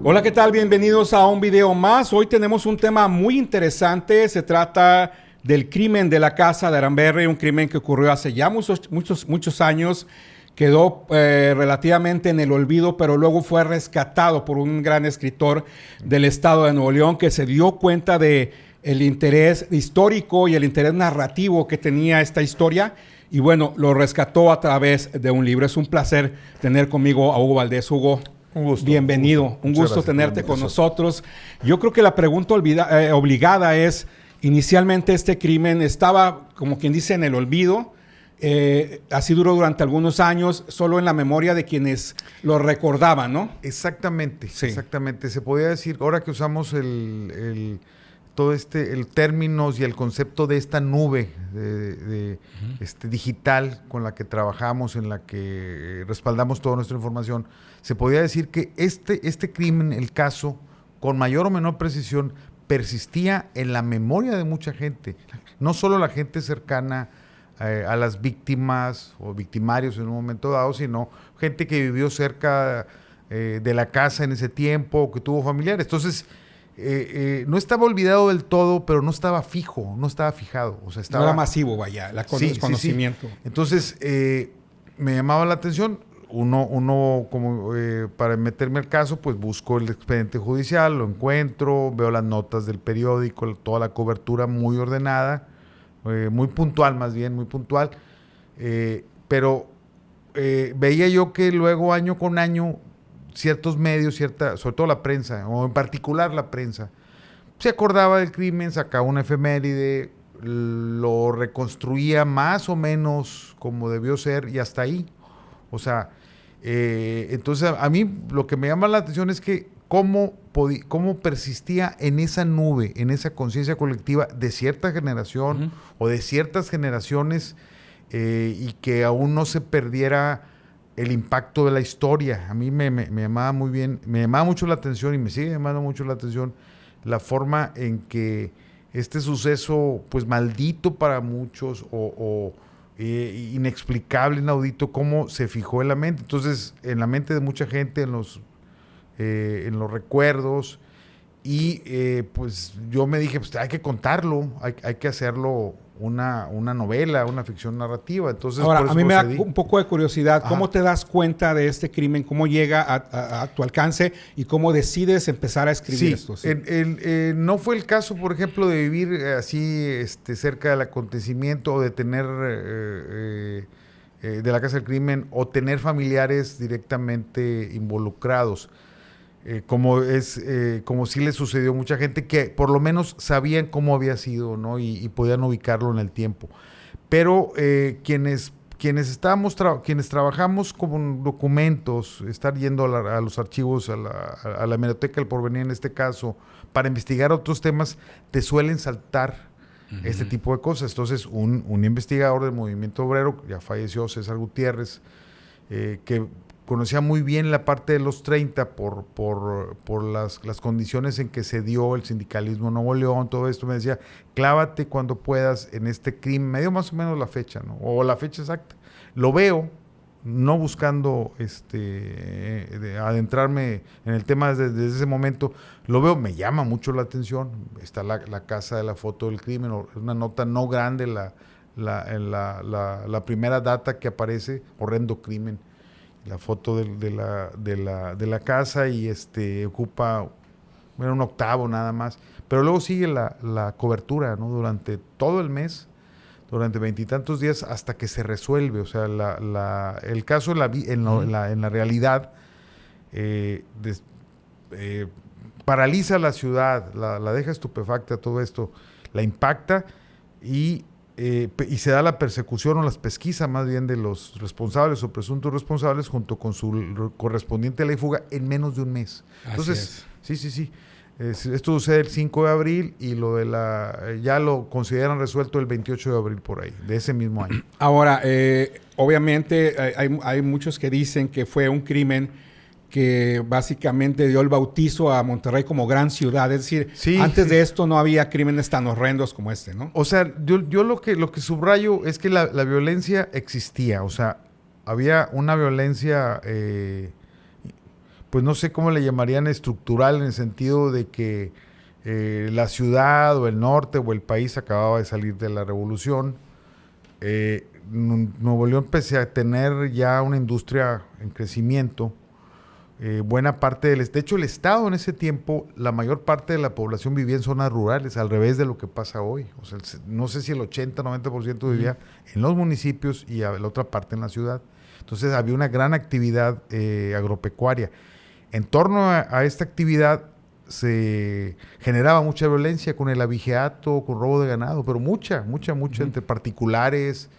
Hola, ¿qué tal? Bienvenidos a un video más. Hoy tenemos un tema muy interesante. Se trata del crimen de la casa de Aranberry, un crimen que ocurrió hace ya muchos años. Quedó relativamente en el olvido, pero luego fue rescatado por un gran escritor del estado de Nuevo León que se dio cuenta de el interés histórico y el interés narrativo que tenía esta historia. Y bueno, lo rescató a través de un libro. Es un placer tener conmigo a Hugo Valdés. Hugo, un gusto. Bienvenido. Un gusto tenerte con nosotros. Yo creo que la pregunta obligada es, inicialmente este crimen estaba, como quien dice, en el olvido. Así duró durante algunos años, solo en la memoria de quienes lo recordaban, ¿no? Exactamente, Sí. exactamente. Se podría decir, ahora que usamos el términos y el concepto de esta nube digital con la que trabajamos, en la que respaldamos toda nuestra información, se podría decir que este crimen, el caso, con mayor o menor precisión, persistía en la memoria de mucha gente, no solo la gente cercana a las víctimas o victimarios en un momento dado, sino gente que vivió cerca de la casa en ese tiempo, que tuvo familiares. Entonces, no estaba olvidado del todo, pero no estaba fijo, no estaba fijado. O sea, estaba, no era masivo, vaya, el conocimiento. Sí. Entonces, me llamaba la atención. Uno como para meterme al caso, pues busco el expediente judicial, lo encuentro, veo las notas del periódico, toda la cobertura muy ordenada, muy puntual más bien, muy puntual. Pero veía yo que luego año con año ciertos medios, sobre todo la prensa, o en particular la prensa, se acordaba del crimen, sacaba una efeméride, lo reconstruía más o menos como debió ser y hasta ahí. O sea, entonces a mí lo que me llama la atención es que cómo persistía en esa nube, en esa conciencia colectiva de cierta generación o de ciertas generaciones y que aún no se perdiera el impacto de la historia. A mí me llamaba muy bien, me llamaba mucho la atención y me sigue llamando mucho la atención la forma en que este suceso, pues maldito para muchos o inexplicable, inaudito, cómo se fijó en la mente. Entonces, en la mente de mucha gente, en los recuerdos, y pues yo me dije, pues hay que contarlo, hay que hacerlo una novela, una ficción narrativa. Entonces, ahora, por eso a mí me da procedí. un poco de curiosidad. Ajá. ¿Cómo te das cuenta de este crimen? ¿Cómo llega a tu alcance? ¿Y cómo decides empezar a escribir esto? Sí. No fue el caso, por ejemplo, de vivir así cerca del acontecimiento o de tener de la casa del crimen o tener familiares directamente involucrados. Como sí le sucedió a mucha gente que por lo menos sabían cómo había sido, ¿no? Y podían ubicarlo en el tiempo. Pero quienes trabajamos con documentos, estar yendo a los archivos, a la Hemeroteca del Porvenir en este caso, para investigar otros temas, te suelen saltar este tipo de cosas. Entonces, un investigador del movimiento obrero, ya falleció, César Gutiérrez, que conocía muy bien la parte de los 30 por las condiciones en que se dio el sindicalismo en Nuevo León, todo esto, me decía, clávate cuando puedas en este crimen, me dio más o menos la fecha, ¿no? O la fecha exacta. Lo veo, no buscando adentrarme en el tema desde ese momento, lo veo, me llama mucho la atención, está la casa de la foto del crimen, una nota no grande, la primera data que aparece, horrendo crimen, la foto de la casa y ocupa un octavo nada más, pero luego sigue la cobertura, ¿no? Durante todo el mes, durante 20 y tantos días hasta que se resuelve. O sea, el caso en la realidad paraliza la ciudad, la deja estupefacta, todo esto la impacta y se da la persecución o las pesquisas más bien de los responsables o presuntos responsables junto con su correspondiente ley fuga en menos de un mes. Entonces, sí. Esto sucede el 5 de abril y ya lo consideran resuelto el 28 de abril por ahí, de ese mismo año. Ahora, obviamente hay muchos que dicen que fue un crimen que básicamente dio el bautizo a Monterrey como gran ciudad. Es decir, antes de esto no había crímenes tan horrendos como este, ¿no? O sea, yo lo que subrayo es que la violencia existía. O sea, había una violencia pues no sé cómo le llamarían estructural, en el sentido de que la ciudad o el norte o el país acababa de salir de la revolución. Nuevo León empecé a tener ya una industria en crecimiento. Buena parte de hecho, el estado en ese tiempo, la mayor parte de la población vivía en zonas rurales, al revés de lo que pasa hoy. O sea, no sé si el 80-90% vivía en los municipios y la otra parte en la ciudad. Entonces había una gran actividad agropecuaria. En torno a esta actividad se generaba mucha violencia con el abigeato, con robo de ganado, pero mucha entre particulares,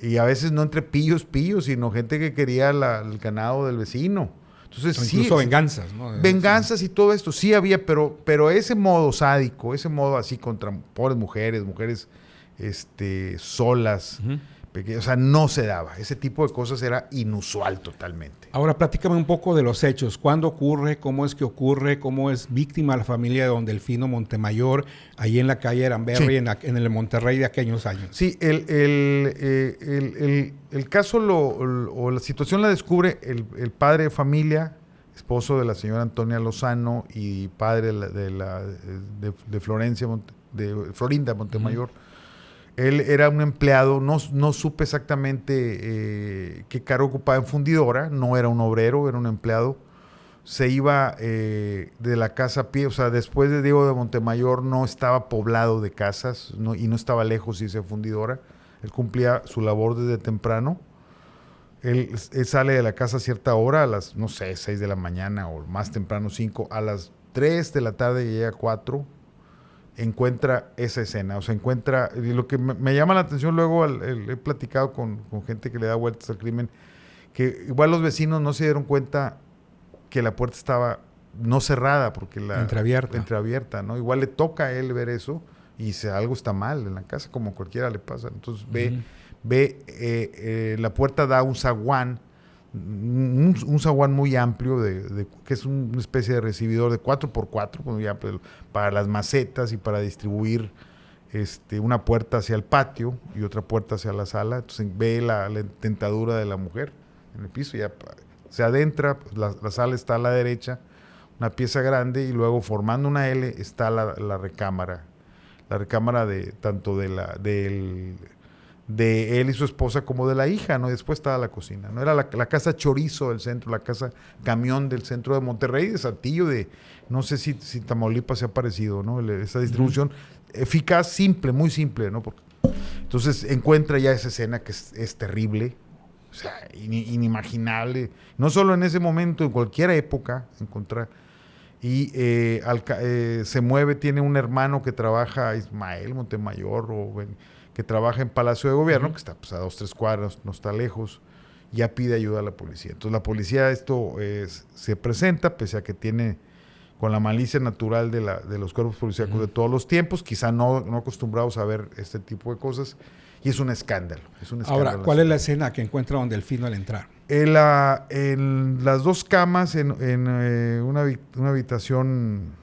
y a veces no entre pillos, sino gente que quería el ganado del vecino. Entonces, incluso venganzas, ¿no? Venganzas y todo esto, sí había, pero ese modo sádico, ese modo así contra pobres mujeres solas, o sea, no se daba. Ese tipo de cosas era inusual totalmente. Ahora, platícame un poco de los hechos. ¿Cuándo ocurre? ¿Cómo es que ocurre? ¿Cómo es víctima la familia de don Delfino Montemayor, ahí en la calle Aramberri, en el Monterrey de aquellos años? Sí, el caso o la situación la descubre el padre de familia, esposo de la señora Antonia Lozano y padre de Florinda Montemayor. Él era un empleado, no supe exactamente qué cargo ocupaba en fundidora, no era un obrero, era un empleado. Se iba de la casa a pie, o sea, después de Diego de Montemayor no estaba poblado de casas y no estaba lejos irse a fundidora. Él cumplía su labor desde temprano. Él sale de la casa a cierta hora, a las, 6 de la mañana o más temprano, 5, a las 3 de la tarde llega a 4, encuentra esa escena, o sea, y lo que me llama la atención luego, he platicado con gente que le da vueltas al crimen, que igual los vecinos no se dieron cuenta que la puerta estaba no cerrada, porque entreabierta, ¿no? Igual le toca a él ver eso y dice, algo está mal en la casa, como cualquiera le pasa. Entonces la puerta da un zaguán, un zaguán muy amplio, que es una especie de recibidor de 4x4, muy amplio, para las macetas y para distribuir una puerta hacia el patio y otra puerta hacia la sala. Entonces ve la dentadura de la mujer en el piso, ya se adentra, la sala está a la derecha, una pieza grande, y luego formando una L está la recámara tanto de él y su esposa como de la hija, ¿no? Y después estaba la cocina, ¿no? Era la casa chorizo del centro, la casa camión del centro de Monterrey, de Saltillo, no sé si Tamaulipas se ha parecido, ¿no? Esa distribución eficaz, simple, muy simple, ¿no? Entonces encuentra ya esa escena que es terrible, o sea, inimaginable, no solo en ese momento, en cualquier época encontrar. Y se mueve, tiene un hermano que trabaja, Ismael Montemayor, que trabaja en Palacio de Gobierno, que está pues, a 2-3 cuadras, no está lejos, ya pide ayuda a la policía. Entonces la policía se presenta, pese a que tiene con la malicia natural de los cuerpos policíacos de todos los tiempos, quizá no acostumbrados a ver este tipo de cosas, y es un escándalo. Ahora, ¿cuál es la escena que encuentra don Delfino al entrar? En las dos camas, en una habitación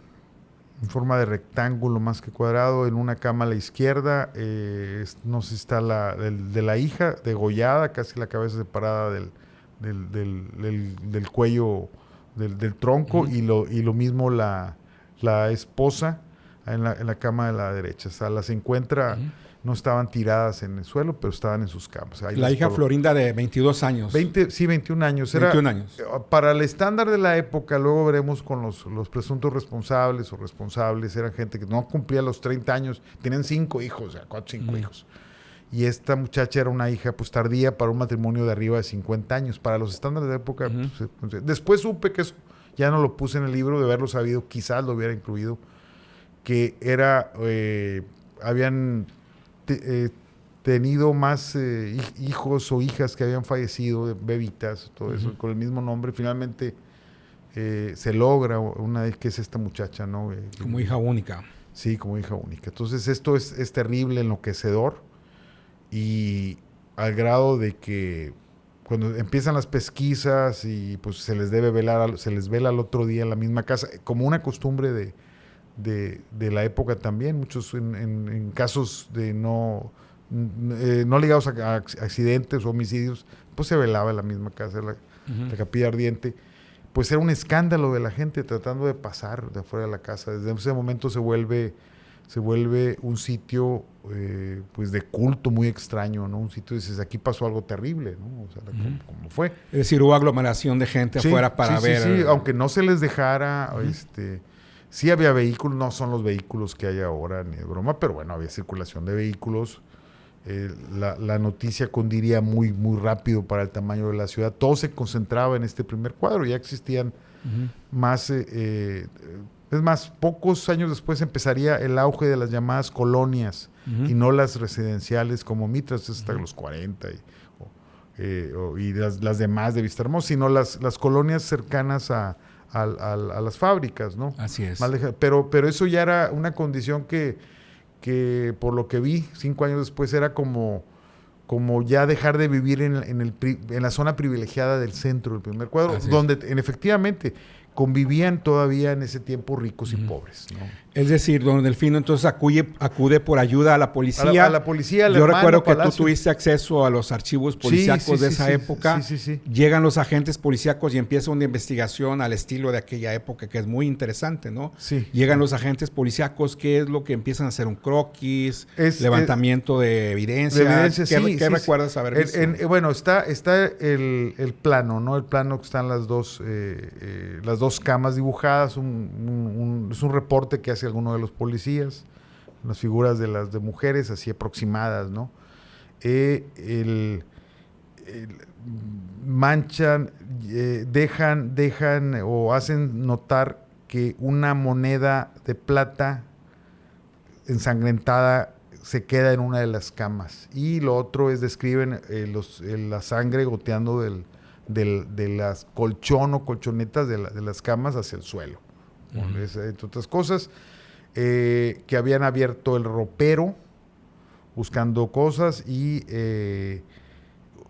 en forma de rectángulo más que cuadrado, en una cama a la izquierda, no sé si está de la hija, degollada, casi la cabeza separada del cuello, del tronco, y lo mismo la esposa en la cama de la derecha. O sea, las encuentra, no estaban tiradas en el suelo, pero estaban en sus camas. Ahí la hija Florinda de 22 años. 21 años. 21 años. Para el estándar de la época, luego veremos con los presuntos responsables o responsables, eran gente que no cumplía los 30 años, tenían 5 hijos, o sea, 4 o 5 hijos. Y esta muchacha era una hija pues tardía para un matrimonio de arriba de 50 años. Para los estándares de época, pues, después supe que eso ya no lo puse en el libro, de haberlo sabido, quizás lo hubiera incluido, que habían tenido más hijos o hijas que habían fallecido, bebitas, todo eso, con el mismo nombre. Finalmente se logra una vez que es esta muchacha, ¿no? Como hija única. Sí, como hija única. Entonces esto es terrible, enloquecedor, y al grado de que cuando empiezan las pesquisas y pues se les vela al otro día en la misma casa, como una costumbre de la época también, muchos en casos de no ligados a accidentes o homicidios, pues se velaba en la misma casa, la capilla ardiente. pues era un escándalo de la gente tratando de pasar de afuera de la casa. Desde ese momento se vuelve un sitio pues de culto muy extraño, ¿no? Un sitio, dices, aquí pasó algo terrible, ¿no? O sea, como fue. Es decir, hubo aglomeración de gente afuera para ver. Sí, aunque no se les dejara, sí había vehículos, no son los vehículos que hay ahora, ni de broma, pero bueno, había circulación de vehículos. La noticia cundiría muy, muy rápido para el tamaño de la ciudad. Todo se concentraba en este primer cuadro. Ya existían más... es más, pocos años después empezaría el auge de las llamadas colonias y no las residenciales como Mitras, hasta los 40 y las demás de Vista Hermosa, sino las colonias cercanas a las fábricas, ¿no? Así es. Pero eso ya era una condición que por lo que vi 5 años después era como ya dejar de vivir en la zona privilegiada del centro del primer cuadro, donde efectivamente convivían todavía en ese tiempo ricos y pobres, ¿no? Es decir, don Delfino entonces acude por ayuda a la policía. A la policía, Yo recuerdo que tú tuviste acceso a los archivos policíacos de esa época. Sí. Llegan los agentes policíacos y empieza una investigación al estilo de aquella época, que es muy interesante, ¿no? Sí. Llegan los agentes policíacos, ¿qué es lo que empiezan a hacer? ¿Un croquis? ¿Levantamiento de evidencia? ¿Qué recuerdas haber visto? Bueno, está el plano, ¿no? El plano que están las dos camas dibujadas, es un reporte que hace alguno de los policías, las figuras de las de mujeres así aproximadas, ¿no? Manchan, dejan o hacen notar que una moneda de plata ensangrentada se queda en una de las camas, y lo otro es describen la sangre goteando de las colchón o colchonetas de las camas hacia el suelo. Entre otras cosas, que habían abierto el ropero buscando cosas y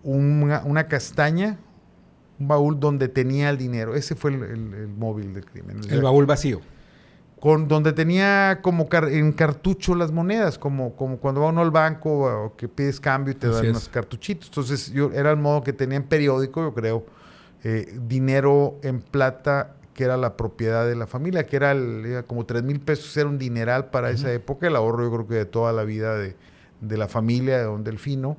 una castaña, un baúl donde tenía el dinero. Ese fue el móvil del crimen. El baúl vacío. Donde tenía como en cartucho las monedas, como cuando va uno al banco o que pides cambio y te dan unos cartuchitos. Entonces era el modo que tenía en periódico, yo creo, dinero en plata que era la propiedad de la familia, que era como 3,000 pesos, era un dineral para esa época, el ahorro yo creo que de toda la vida de la familia de don Delfino,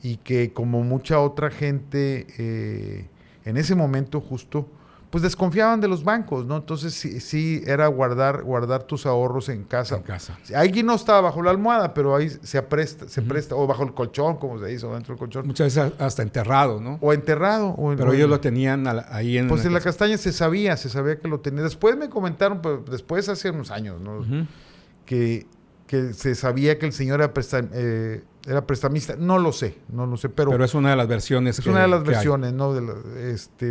y que como mucha otra gente en ese momento justo, pues desconfiaban de los bancos, ¿no? Entonces sí era guardar tus ahorros en casa. Alguien no estaba bajo la almohada, pero ahí se presta, o bajo el colchón, como se dice, o dentro del colchón. Muchas veces hasta enterrado, ¿no? O enterrado. Pero ellos lo tenían ahí en... Pues en la castaña se sabía que lo tenía. Después me comentaron, pero después hace unos años, ¿no? Que se sabía que el señor era prestamista. No lo sé, pero es una de las versiones. Es una de las versiones, ¿no?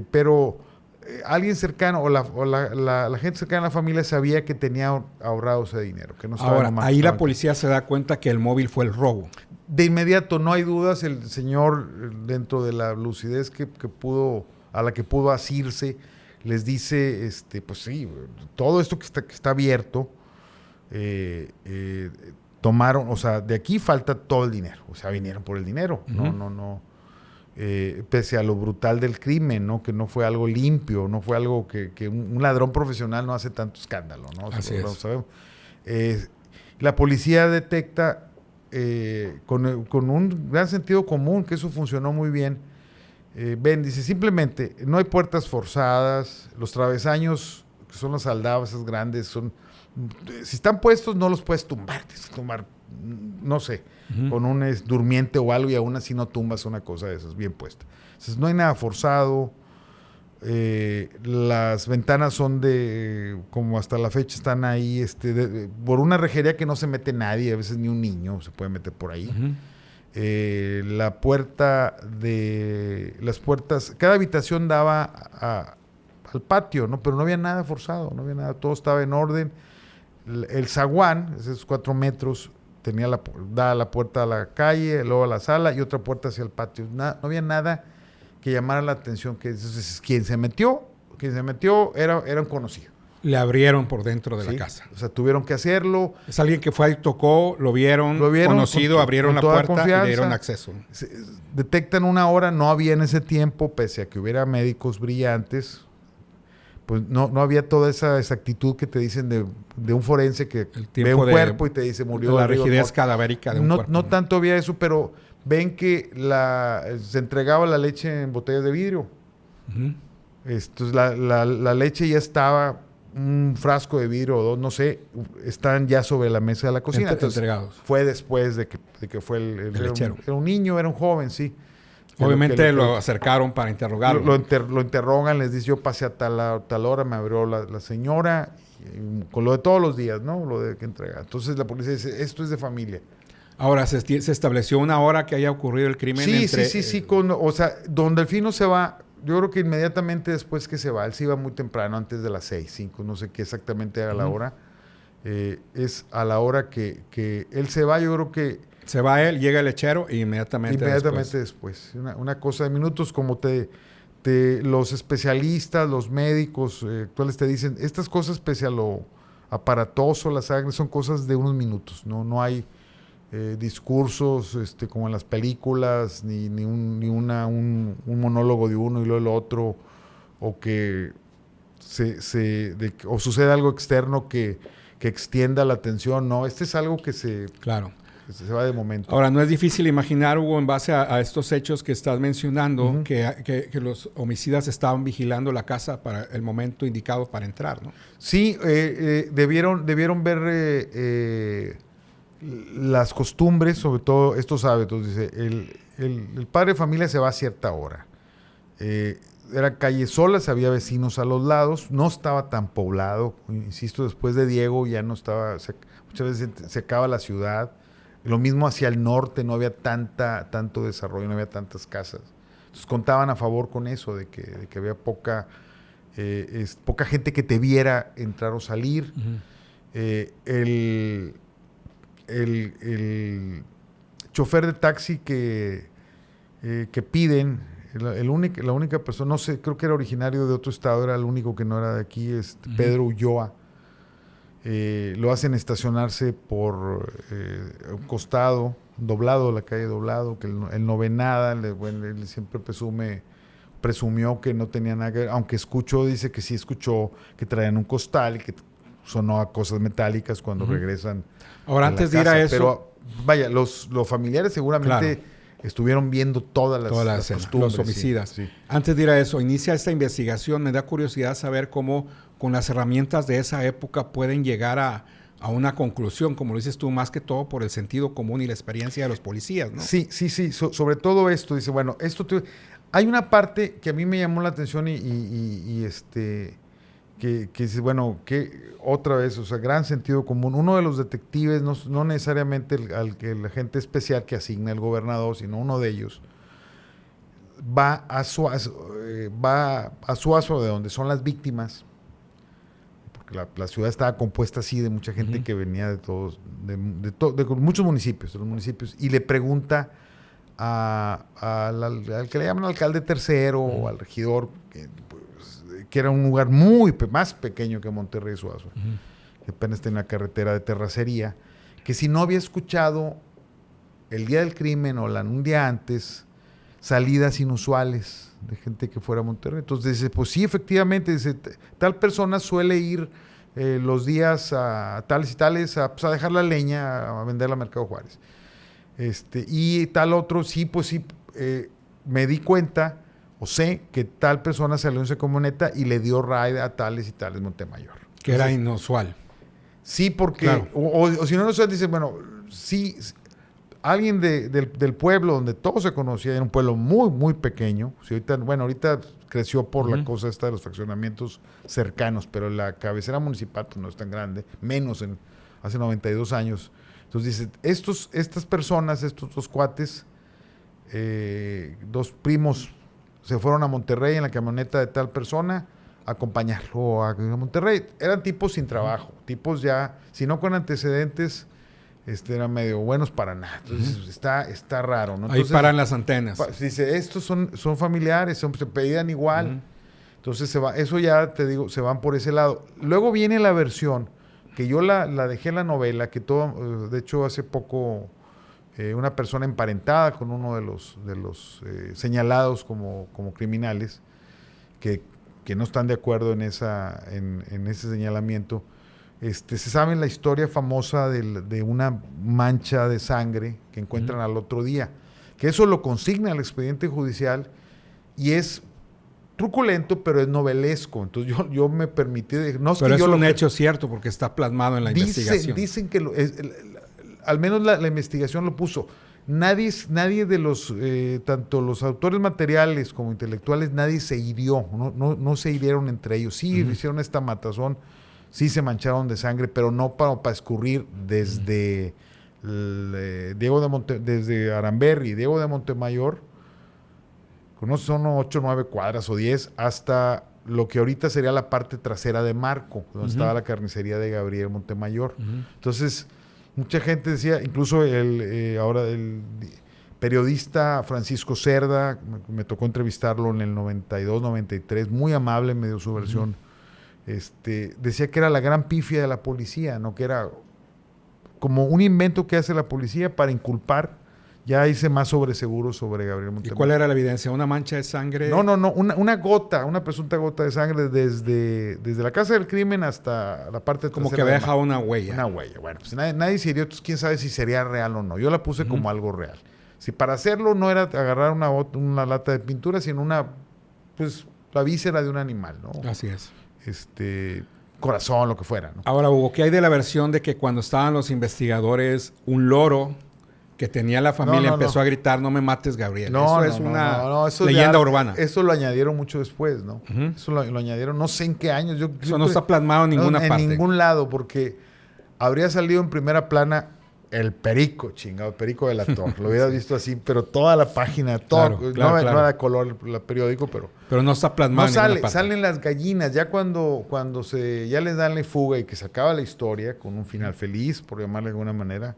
Pero... alguien cercano o la gente cercana a la familia sabía que tenía ahorrado ese dinero. Que no estaba. Ahora, ahí la policía se da cuenta que el móvil fue el robo. De inmediato, no hay dudas, el señor, dentro de la lucidez a la que pudo asirse, les dice, pues sí, todo esto que está abierto, tomaron, o sea, de aquí falta todo el dinero. O sea, vinieron por el dinero. No. Pese a lo brutal del crimen, ¿no? Que no fue algo limpio, no fue algo que un ladrón profesional no hace tanto escándalo, ¿no? Así es. Sabemos. La policía detecta con un gran sentido común, que eso funcionó muy bien. Dice, simplemente, no hay puertas forzadas, los travesaños, que son las aldabas grandes, si están puestos no los puedes tumbar, no sé, con un durmiente o algo, y aún así no tumbas una cosa de esas bien puesta. Entonces no hay nada forzado, las ventanas son como hasta la fecha están ahí, por una rejería que no se mete nadie, a veces ni un niño se puede meter por ahí. Las puertas, cada habitación daba al patio, ¿no? Pero no había nada forzado, no había nada, todo estaba en orden. El zaguán, esos 4 metros, daba la puerta a la calle, luego a la sala y otra puerta hacia el patio. No había nada que llamara la atención. Entonces, quien se metió era un conocido. Le abrieron por dentro de la casa. O sea, tuvieron que hacerlo. Es alguien que fue ahí, tocó, lo vieron conocido, abrieron la puerta confianza, y le dieron acceso. Detectan una hora, no había en ese tiempo, pese a que hubiera médicos brillantes, pues no había toda esa exactitud que te dicen de un forense que ve un cuerpo y te dice murió. La rigidez cadavérica de un cuerpo. No tanto había eso, pero ven que se entregaba la leche en botellas de vidrio. Uh-huh. Entonces la leche ya estaba, un frasco de vidrio o dos, no sé, están ya sobre la mesa de la cocina. Entonces, entregados. fue después de que fue el lechero. Era un niño, era un joven, sí. Obviamente lo acercaron para interrogarlo. Lo interrogan, les dice, yo pasé a tal hora, me abrió la señora, con lo de todos los días, ¿no? Lo de que entrega. Entonces la policía dice, esto es de familia. Ahora, ¿se estableció una hora que haya ocurrido el crimen? Sí. O sea, don Delfino se va, yo creo que inmediatamente después que se va, él se iba muy temprano, antes de las 6, 5, no sé qué exactamente era la hora. Es a la hora que él se va, yo creo que... Se va él, llega el lechero e inmediatamente después. Una cosa de minutos, como los especialistas, los médicos actuales te dicen, estas cosas, pese a lo aparatoso, la sangre, son cosas de unos minutos. No hay discursos como en las películas, ni un monólogo de uno y luego el otro, o que o sucede algo externo que extienda la atención. No, es algo que se va de momento. Ahora, no es difícil imaginar, Hugo, en base a estos hechos que estás mencionando, uh-huh, que los homicidas estaban vigilando la casa para el momento indicado para entrar, ¿no? Sí, debieron ver las costumbres, sobre todo estos hábitos. Dice, el padre de familia se va a cierta hora. Eran calles solas, había vecinos a los lados, no estaba tan poblado. Insisto, después de Diego ya no estaba, muchas veces se acaba la ciudad. Lo mismo hacia el norte, no había tanto desarrollo, no había tantas casas. Entonces contaban a favor con eso, de que había poca gente que te viera entrar o salir. Uh-huh. El chofer de taxi que piden, la única persona, no sé, creo que era originario de otro estado, era el único que no era de aquí, uh-huh, Pedro Ulloa. Lo hacen estacionarse por un costado, doblado, la calle doblado, que él no ve nada, él siempre presumió que no tenía nada que ver, aunque dice que sí escuchó que traían un costal y que sonó a cosas metálicas cuando uh-huh regresan. Ahora, antes de ir a eso... Pero, vaya, los familiares seguramente estuvieron viendo todas las costumbres. Los homicidas. Sí. Antes de ir a eso, inicia esta investigación. Me da curiosidad saber cómo, con las herramientas de esa época, pueden llegar a una conclusión, como lo dices tú, más que todo por el sentido común y la experiencia de los policías, ¿no? Sí. Sobre todo esto, dice, bueno, hay una parte que a mí me llamó la atención que dice, bueno, que otra vez, o sea, gran sentido común. Uno de los detectives, no necesariamente el agente especial que asigna el gobernador, sino uno de ellos, va a Suazo, de donde son las víctimas, porque la ciudad estaba compuesta así de mucha gente uh-huh que venía de todos, de muchos municipios, de los municipios, y le pregunta al que le llaman alcalde tercero uh-huh o al regidor, que era un lugar más pequeño que Monterrey Suazo, uh-huh, que apenas tenía una carretera de terracería, que si no había escuchado el día del crimen o un día antes, salidas inusuales de gente que fuera a Monterrey. Entonces dice, pues sí, efectivamente, dice, tal persona suele ir los días a tales y tales a dejar la leña, a venderla a Mercado Juárez. Y tal otro, me di cuenta, o sé que tal persona salió en esa camioneta y le dio ride a tales y tales Montemayor. Que era inusual. Sí, porque, claro, o si no, dice, bueno, sí, alguien del pueblo donde todo se conocía, era un pueblo muy, muy pequeño. Sí, ahorita creció por uh-huh la cosa esta de los fraccionamientos cercanos, pero la cabecera municipal no es tan grande, menos hace 92 años. Entonces dice, estas personas, estos dos cuates, dos primos, se fueron a Monterrey en la camioneta de tal persona a acompañarlo a Monterrey. Eran tipos sin trabajo, tipos ya, si no con antecedentes, eran medio buenos para nada. Entonces uh-huh está raro, ¿no? Entonces, ahí paran las antenas. Dice, estos son familiares, se pedían igual. Uh-huh. Entonces eso ya te digo, se van por ese lado. Luego viene la versión, que yo la dejé en la novela, que de hecho hace poco una persona emparentada con uno de los señalados como criminales, que que no están de acuerdo en ese señalamiento, se sabe la historia famosa de una mancha de sangre que encuentran al otro día, que eso lo consigna el expediente judicial y es truculento, pero es novelesco. Entonces yo me permití... No es pero que es yo un hecho cierto porque está plasmado en la investigación. Dicen que al menos la investigación lo puso. Nadie de los, tanto los autores materiales como intelectuales, nadie se hirió, no se hirieron entre ellos. Sí, hicieron esta matazón, sí se mancharon de sangre, pero no para escurrir desde desde Aramberri, Diego de Montemayor, son 8 o 9 cuadras o 10, hasta lo que ahorita sería la parte trasera de Marco, donde estaba la carnicería de Gabriel Montemayor. Entonces, mucha gente decía, incluso ahora el periodista Francisco Cerda, me tocó entrevistarlo en el 92, 93, muy amable, me dio su versión. Decía que era la gran pifia de la policía, ¿no? Que era como un invento que hace la policía para inculpar. Ya hice más seguro sobre Gabriel Montemayor. ¿Y cuál era la evidencia? ¿Una mancha de sangre? No, una presunta gota de sangre desde la casa del crimen hasta la parte como que había dejado una huella. Una huella. Bueno, pues nadie se hirió, entonces quién sabe si sería real o no. Yo la puse como algo real. Si para hacerlo no era agarrar una lata de pintura, sino la víscera de un animal, ¿no? Así es. Corazón, lo que fuera, ¿no? Ahora, Hugo, ¿qué hay de la versión de que cuando estaban los investigadores, un loro que tenía la familia empezó a gritar, no me mates, Gabriel? Eso es una leyenda urbana. Eso lo añadieron mucho después, ¿no? Eso lo añadieron no sé en qué años. Eso no está plasmado en ninguna parte. En ningún lado, porque habría salido en primera plana el perico, el perico de la Torre. Lo hubieras visto así, pero toda la página, todo. Claro. No era de color el periódico, pero no está plasmado en ninguna parte. Salen las gallinas. Ya cuando ya les dan la fuga y que se acaba la historia con un final feliz, por llamarle de alguna manera,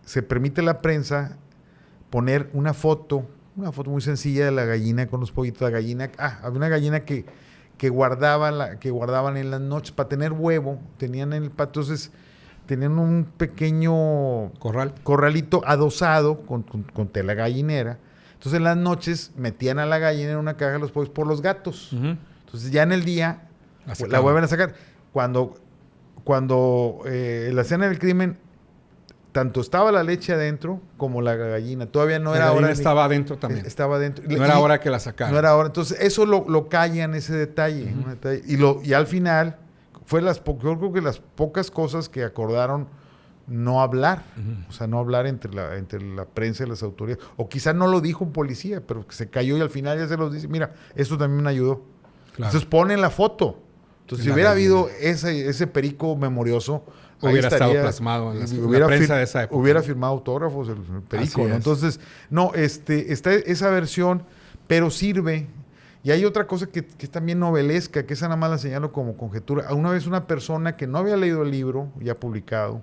se permite a la prensa poner una foto muy sencilla de la gallina con los pollitos de la gallina. Había una gallina que guardaban en las noches para tener huevo, tenían en el patio, entonces tenían un pequeño corralito adosado con tela gallinera. Entonces en las noches metían a la gallina en una caja de los pollos por los gatos. Entonces ya en el día la vuelven a sacar. Cuando en la escena del crimen, tanto estaba la leche adentro como la gallina. Todavía no era hora. La gallina estaba adentro también. Estaba adentro. No era hora que la sacaran. No era hora. Entonces, eso lo callan, ese detalle. Y al final, yo creo que las pocas cosas que acordaron no hablar. O sea, no hablar entre la prensa y las autoridades. O quizá no lo dijo un policía, pero que se cayó y al final ya se los dice. Mira, esto también me ayudó. Claro. Entonces, ponen la foto. Entonces, si hubiera habido ese perico memorioso, hubiera estado plasmado en la prensa de esa época. Hubiera firmado autógrafos el perico, ¿no? Entonces, está esa versión, pero sirve. Y hay otra cosa que es también novelesca, que esa nada más la señalo como conjetura. Una vez una persona que no había leído el libro, ya publicado,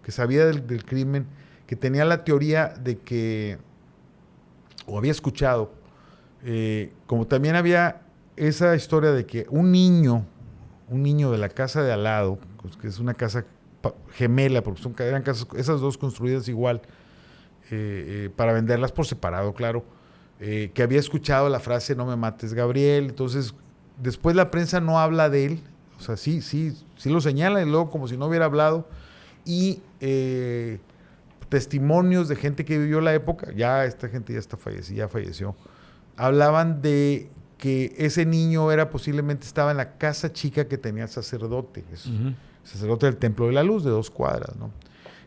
que sabía del crimen, que tenía la teoría de que, o había escuchado, como también había esa historia de que un niño de la casa de al lado, pues, que es una casa gemela, porque eran casas, esas dos construidas igual, para venderlas por separado, claro, que había escuchado la frase no me mates, Gabriel. Entonces, después la prensa no habla de él, o sea, sí lo señala y luego como si no hubiera hablado, y testimonios de gente que vivió la época, ya esta gente ya falleció, hablaban de que ese niño posiblemente estaba en la casa chica que tenía el sacerdote, sacerdote del Templo de la Luz, de 2 cuadras, ¿no?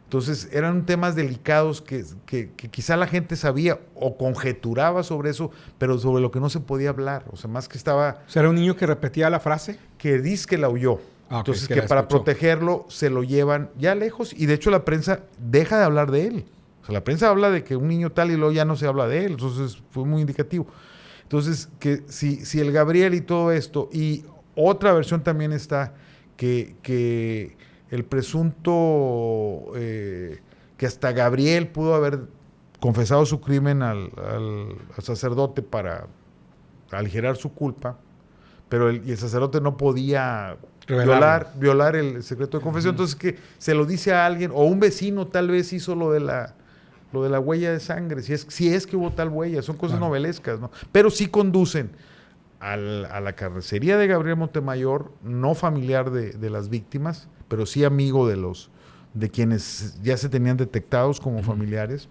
Entonces, eran temas delicados que quizá la gente sabía o conjeturaba sobre eso, pero sobre lo que no se podía hablar. O sea, más que estaba... O sea, ¿era un niño que repetía la frase? Que dice que la oyó. Entonces, que para protegerlo se lo llevan ya lejos. Y de hecho, la prensa deja de hablar de él. O sea, la prensa habla de que un niño tal y luego ya no se habla de él. Entonces, fue muy indicativo. Entonces, que si el Gabriel y todo esto... Y otra versión también está que el presunto, que hasta Gabriel pudo haber confesado su crimen al sacerdote para aligerar su culpa, pero el sacerdote no podía violar el secreto de confesión. Entonces, que se lo dice a alguien, o un vecino tal vez hizo lo de la huella de sangre, si es que hubo tal huella, son cosas novelescas, ¿no? Pero sí conducen a la carnicería de Gabriel Montemayor, no familiar de las víctimas, pero sí amigo de quienes ya se tenían detectados como familiares,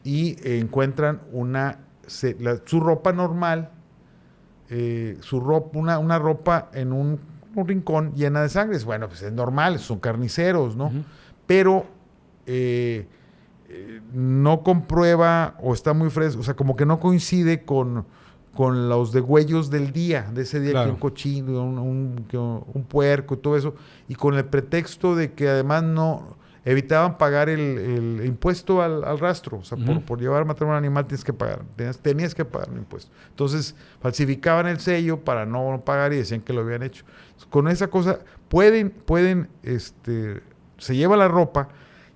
y encuentran su ropa normal, una ropa en un rincón llena de sangre. Bueno, pues es normal, son carniceros, ¿no? Pero no comprueba, o está muy fresco, o sea, como que no coincide con los degüellos del día, de ese día, claro, que un cochino, un puerco y todo eso, y con el pretexto de que además no evitaban pagar el impuesto al rastro. O sea, por llevar a matar a un animal tenías que pagar un impuesto. Entonces, falsificaban el sello para no pagar y decían que lo habían hecho. Con esa cosa, se lleva la ropa,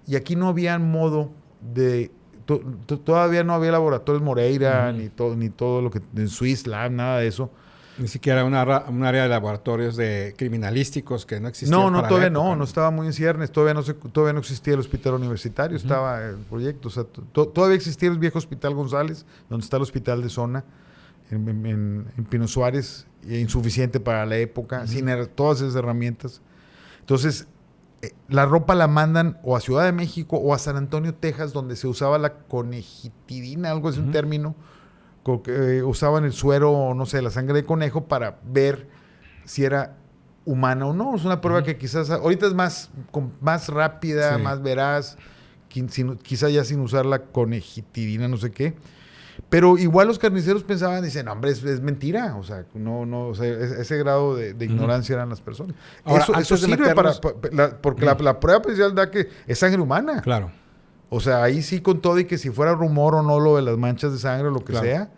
y aquí no había modo de... Todavía no había laboratorios Moreira, ni todo lo que en Swiss Lab, nada de eso. Ni siquiera un área de laboratorios de criminalísticos que no existía. Todavía no estaba muy en ciernes, todavía no existía el hospital universitario, estaba el proyecto, o sea, todavía existía el viejo Hospital González, donde está el hospital de zona, en Pino Suárez, insuficiente para la época, sin todas esas herramientas. Entonces, la ropa la mandan o a Ciudad de México o a San Antonio, Texas, donde se usaba la conejitidina, algo es un término, usaban el suero, no sé, la sangre de conejo para ver si era humana o no. Es una prueba que quizás ahorita es más rápida, más veraz, quizás ya sin usar la conejitidina, no sé qué. Pero igual los carniceros pensaban, dicen, no, hombre, es mentira. O sea, o sea, ese grado de ignorancia eran las personas. Ahora, eso sirve porque la prueba policial da que es sangre humana. Claro. O sea, ahí sí, con todo, y que si fuera rumor o no lo de las manchas de sangre o lo que sea,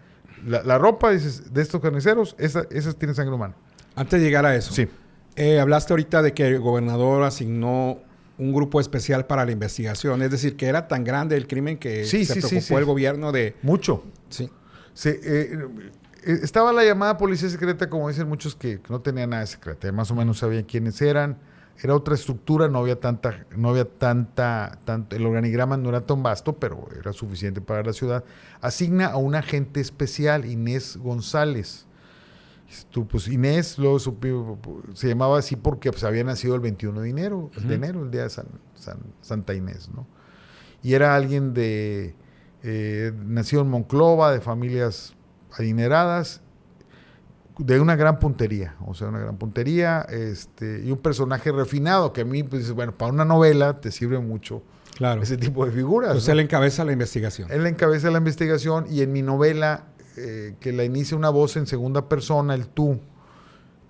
la ropa, dices, de estos carniceros, esa tiene sangre humana. Antes de llegar a eso, sí. Hablaste ahorita de que el gobernador asignó un grupo especial para la investigación. Es decir, que era tan grande el crimen que se preocupó el gobierno de... Mucho. Sí. Estaba la llamada policía secreta, como dicen muchos, que no tenía nada de secreta. Más o menos sabían quiénes eran. Era otra estructura, no había tanta, el organigrama no era tan vasto, pero era suficiente para la ciudad. Asigna a un agente especial, Inés González. Pues Inés luego se llamaba así porque pues, había nacido el 21 de enero, el día de Santa Inés, ¿no? Y era alguien nacido en Monclova, de familias adineradas, de una gran puntería, y un personaje refinado que a mí, pues, bueno, para una novela te sirve mucho ese tipo de figuras. Entonces, ¿no? Él encabeza la investigación. Él encabeza la investigación, y en mi novela, que la inicia una voz en segunda persona, el tú,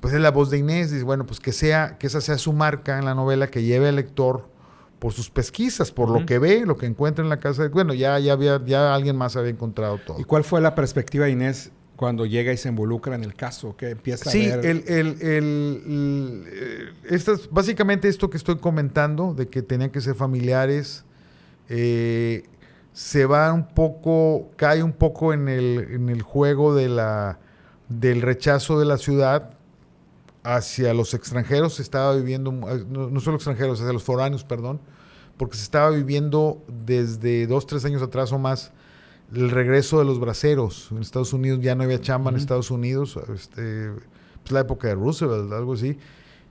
pues es la voz de Inés. Dice, bueno, pues que esa sea su marca en la novela, que lleve al lector por sus pesquisas, por lo que ve, lo que encuentra en la casa. Bueno, ya alguien más había encontrado todo. ¿Y cuál fue la perspectiva de Inés cuando llega y se involucra en el caso? ¿Qué empieza a ver? Básicamente esto que estoy comentando, de que tenían que ser familiares, se va cae un poco en el juego del rechazo de la ciudad hacia los extranjeros. Se estaba viviendo, no solo extranjeros, hacia los foráneos, perdón, porque se estaba viviendo desde 2-3 años atrás o más el regreso de los braceros. En Estados Unidos ya no había chamba en Estados Unidos, pues la época de Roosevelt, algo así,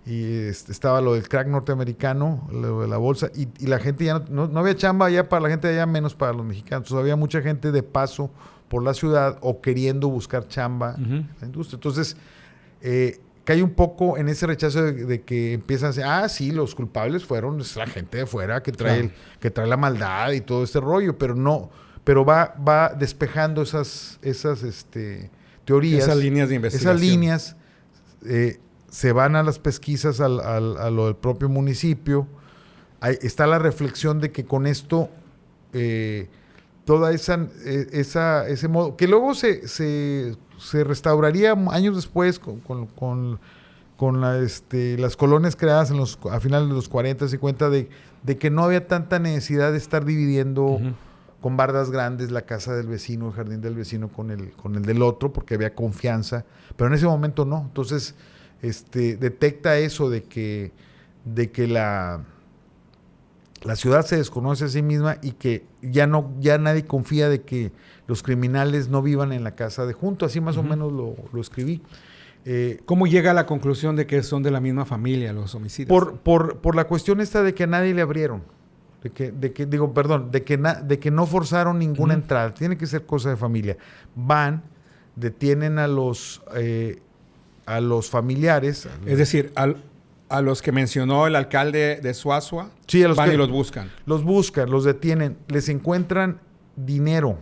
y estaba lo del crack norteamericano, lo de la bolsa, y la gente ya no había chamba ya para la gente de allá, menos para los mexicanos. Entonces había mucha gente de paso por la ciudad o queriendo buscar chamba en la industria. Entonces, cae un poco en ese rechazo de que empiezan a decir, sí, los culpables fueron la gente de fuera que trae la maldad y todo este rollo, pero va despejando esas teorías. Esas líneas de investigación. Esas líneas se van a las pesquisas, a lo del propio municipio. Ahí está la reflexión de que con esto, toda ese modo, que luego se restauraría años después con las colonias creadas a finales de los 40, 50, de que no había tanta necesidad de estar dividiendo con bardas grandes la casa del vecino, el jardín del vecino con el del otro, porque había confianza, pero en ese momento no. Entonces, detecta eso de que la ciudad se desconoce a sí misma y que ya nadie confía de que los criminales no vivan en la casa de junto. Así más o menos lo escribí. ¿Cómo llega a la conclusión de que son de la misma familia los homicidios? Por la cuestión esta de que a nadie le abrieron. De que no forzaron ninguna entrada. Tiene que ser cosa de familia. Van, detienen a los familiares. Es decir, a los que mencionó el alcalde de Suazua, sí, van y los buscan. Los buscan, los detienen, les encuentran dinero.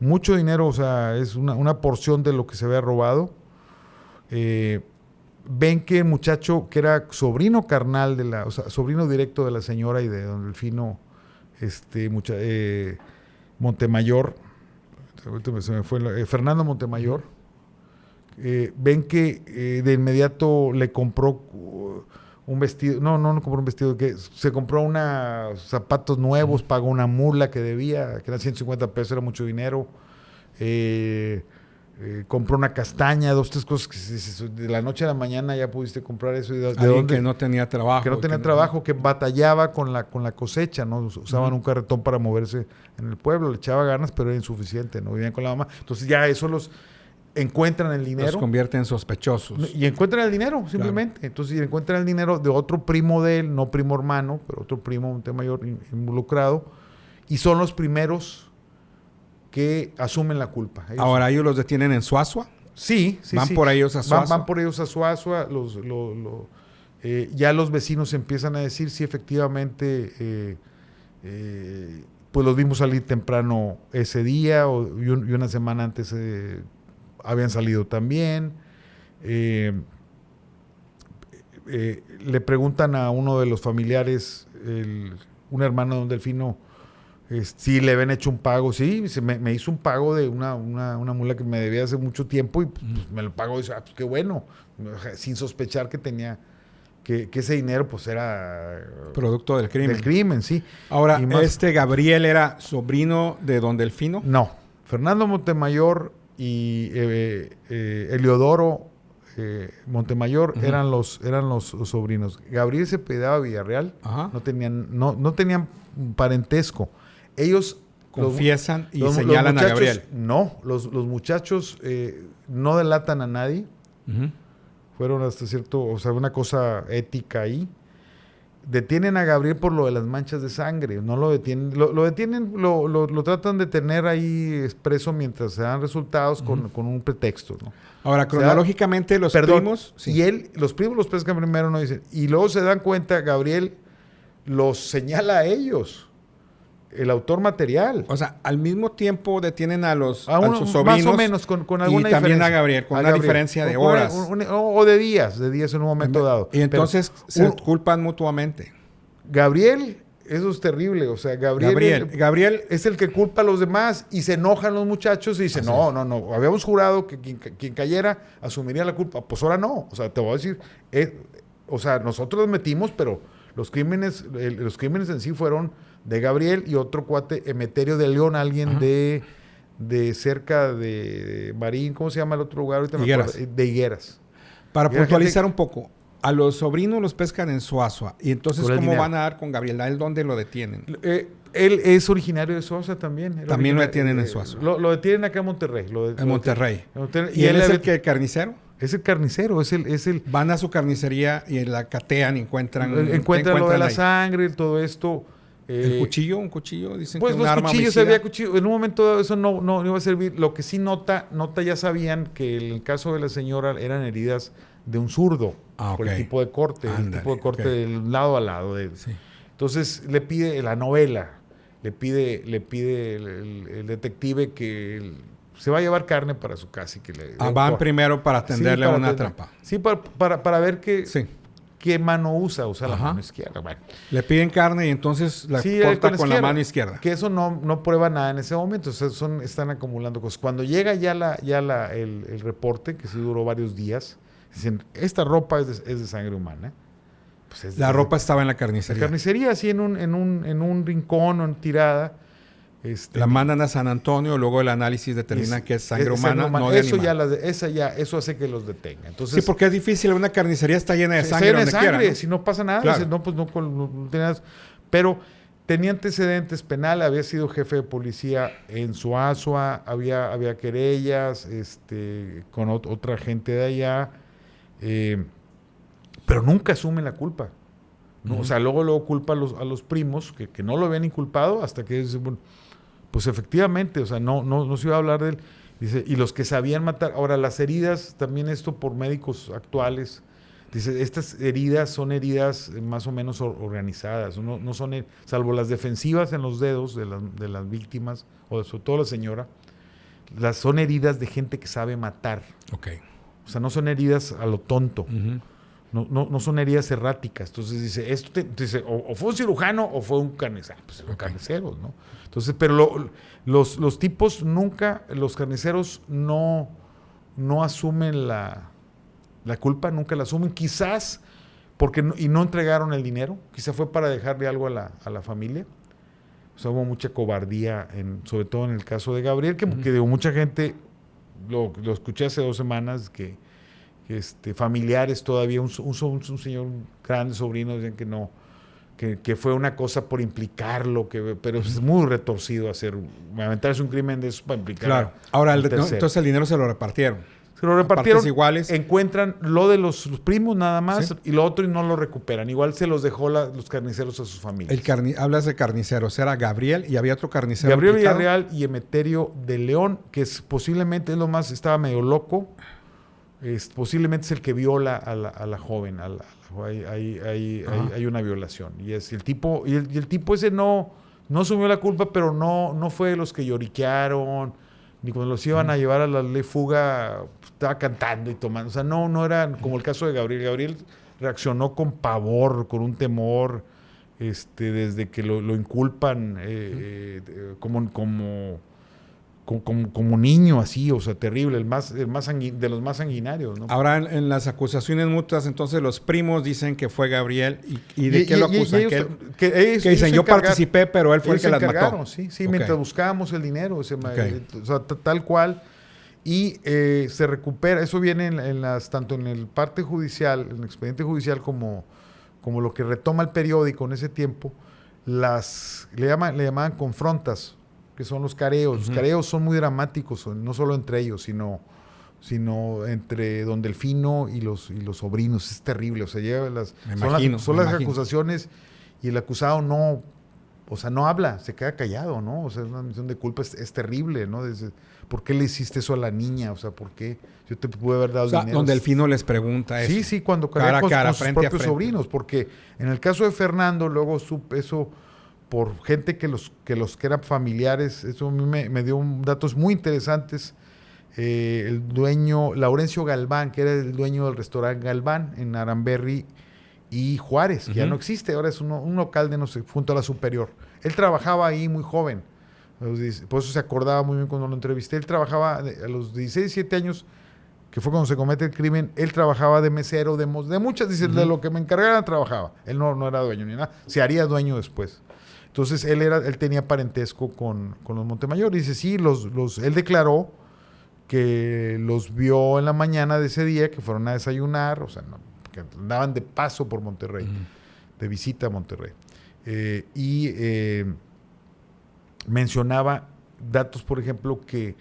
Mucho dinero, o sea, es una porción de lo que se había robado. Ven que el muchacho, que era sobrino carnal sobrino directo de la señora y de don Delfino, Montemayor, se me fue Fernando Montemayor, ven que de inmediato le compró un vestido, no compró un vestido, que se compró unos zapatos nuevos, pagó una mula que debía, que eran 150 pesos, era mucho dinero. Compró una castaña, 2, 3 cosas que de la noche a la mañana ya pudiste comprar eso. Alguien que no tenía trabajo. Que batallaba con la cosecha, ¿no? Usaban un carretón para moverse en el pueblo, le echaba ganas, pero era insuficiente, no vivían con la mamá. Entonces ya eso los encuentran el dinero. Los convierte en sospechosos. Y encuentran el dinero, simplemente. Claro. Entonces encuentran el dinero de otro primo de él, no primo hermano, pero otro primo, un tema mayor involucrado, y son los primeros que asumen la culpa. Ahora, ¿ellos los detienen en Suazua? Sí. ¿Van por ellos a Suazua? Van por ellos a Suazua. Ya los vecinos empiezan a decir si efectivamente pues los vimos salir temprano ese día y una semana antes habían salido también. Le preguntan a uno de los familiares, un hermano de don Delfino, si le habían hecho un pago. Sí, me hizo un pago de una mula que me debía hace mucho tiempo y pues, me lo pagó. Y dice, pues qué bueno, sin sospechar que tenía que ese dinero pues era producto del crimen. Del crimen, sí. Ahora, ¿Gabriel era sobrino de don Delfino? No, Fernando Montemayor y Eliodoro Montemayor eran los sobrinos. Gabriel se pedaba Villarreal. Ajá. No tenían parentesco. Ellos confiesan y señalan a Gabriel. No, los muchachos no delatan a nadie. Fueron hasta cierto, o sea, una cosa ética ahí. Detienen a Gabriel por lo de las manchas de sangre. No lo detienen, lo tratan de tener ahí expreso mientras se dan resultados con un pretexto, ¿no? Ahora, cronológicamente, primos... Sí. Y los primos los pescan primero, no dicen. Y luego se dan cuenta, Gabriel los señala a ellos. El autor material. O sea, al mismo tiempo detienen a sus sobrinos. Más o menos, con alguna diferencia. Y también a Gabriel, con una diferencia de horas. O de días en un momento dado. Y entonces se culpan mutuamente. Gabriel, eso es terrible. O sea, Gabriel es el que culpa a los demás y se enojan los muchachos y dicen, no. Habíamos jurado que quien cayera asumiría la culpa. Pues ahora no. O sea, te voy a decir, nosotros los metimos, pero los crímenes en sí fueron de Gabriel y otro cuate, Emeterio de León, alguien de cerca de Marín, ¿cómo se llama el otro lugar? Ahorita Higueras. De Higueras. Para puntualizar un poco, a los sobrinos los pescan en Suazua. Y entonces, ¿cómo van a dar con Gabriel? ¿A él dónde lo detienen? Él es originario de Suazua también. También lo detienen en Suazua. Lo detienen acá en Monterrey. En Monterrey. ¿Y él es el carnicero? Es el carnicero, es el... Van a su carnicería y la catean y encuentran lo de la sangre, todo esto. ¿Un cuchillo? Dicen pues que los un arma cuchillos, homicida. había cuchillo. En un momento dado eso no iba a servir. Lo que sí nota ya sabían que en el caso de la señora eran heridas de un zurdo. Por el tipo de corte. Ándale, el tipo de corte del lado a lado. Sí. Entonces le pide la novela. Le pide el detective que se va a llevar carne para su casa. Y que van primero para tenderle una trampa. Sí, para ver que... Sí. ¿Qué mano usa? Usa la mano izquierda. Bueno. Le piden carne y entonces la corta con la mano izquierda. Que eso no prueba nada en ese momento. O sea, están acumulando cosas. Cuando llega el reporte, que sí duró varios días, dicen, esta ropa es de sangre humana. Pues la ropa estaba en la carnicería. La carnicería, así en un rincón o en tirada. La mandan a San Antonio, luego el análisis determina que es sangre humana, no de eso animal. Eso hace que los detenga. Entonces, sí, porque es difícil, una carnicería está llena de sangre donde quiera, ¿no? Si no pasa nada, Claro. dices, no, pues no tenías. Pero tenía antecedentes penales, había sido jefe de policía en Suazua, había querellas con otra gente de allá, pero nunca asume la culpa. ¿No? O sea, luego culpa a los primos que no lo habían inculpado hasta que bueno, pues efectivamente, o sea, no se iba a hablar de él. Dice, y los que sabían matar. Ahora, las heridas, también esto por médicos actuales, dice, estas heridas son heridas más o menos organizadas, no son, salvo las defensivas en los dedos de las víctimas, o sobre todo la señora, son heridas de gente que sabe matar. Okay. O sea, no son heridas a lo tonto. Uh-huh. No son heridas erráticas. Entonces dice, o fue un cirujano o fue un carnicero. Pues los carniceros, ¿no? Entonces, pero los tipos nunca, los carniceros no asumen la culpa, nunca la asumen. Quizás porque no entregaron el dinero, quizás fue para dejarle algo a la familia. O sea, hubo mucha cobardía, sobre todo en el caso de Gabriel, que digo, mucha gente, lo escuché hace 2 semanas, que familiares todavía, un señor, un grande sobrino, decían que no, que fue una cosa por implicarlo, pero es muy retorcido aventarse un crimen de eso para implicar. Claro. Ahora, entonces el dinero se lo repartieron. Se lo repartieron, partes iguales. Encuentran lo de los primos nada más, ¿sí? Y lo otro y no lo recuperan. Igual se los dejó los carniceros a sus familias. Hablas de carniceros, era Gabriel y había otro carnicero. Gabriel Villarreal y Emeterio de León, que posiblemente es lo más, estaba medio loco. Posiblemente es el que viola a la joven. Hay una violación. Y es el tipo, y el tipo ese no asumió la culpa, pero no fue de los que lloriquearon, ni cuando los iban a llevar a la ley fuga, estaba cantando y tomando. O sea, no era como el caso de Gabriel. Gabriel reaccionó con pavor, con un temor, desde que lo inculpan como niño, así, o sea, terrible, de los más sanguinarios, ¿no? Ahora, en las acusaciones mutuas, entonces los primos dicen que fue Gabriel. ¿Y de qué lo acusan? Que dicen, yo participé, pero él fue el que las mató. Sí, mientras buscábamos el dinero, o sea, tal cual. Y se recupera, eso viene tanto en el parte judicial, en el expediente judicial, como lo que retoma el periódico en ese tiempo, le llamaban confrontas, que son los careos. Los careos son muy dramáticos, no solo entre ellos, sino entre Don Delfino y los sobrinos. Es terrible, o sea, son las acusaciones y el acusado no habla, se queda callado, ¿no? O sea, es una admisión de culpa, es terrible, ¿no? ¿Por qué le hiciste eso a la niña? O sea, ¿por qué? Yo te pude haber dado dinero. Don Delfino les pregunta eso. Sí, cuando cara con sus propios sobrinos, porque en el caso de Fernando, luego eso por gente que eran familiares, eso a mí me dio datos muy interesantes. El dueño, Laurencio Galván, que era el dueño del restaurante Galván en Aramberri y Juárez, que ya no existe, ahora es un local junto a la Superior. Él trabajaba ahí muy joven, por eso se acordaba muy bien cuando lo entrevisté. Él trabajaba a los 16, 17 años, que fue cuando se comete el crimen. Él trabajaba de mesero, de muchas, dice, de lo que me encargaran trabajaba. Él no era dueño ni nada, se haría dueño después. Entonces él tenía parentesco con los Montemayor. Dice, sí, él declaró que los vio en la mañana de ese día, que fueron a desayunar, o sea, que andaban de paso por Monterrey, de visita a Monterrey. Mencionaba datos, por ejemplo, que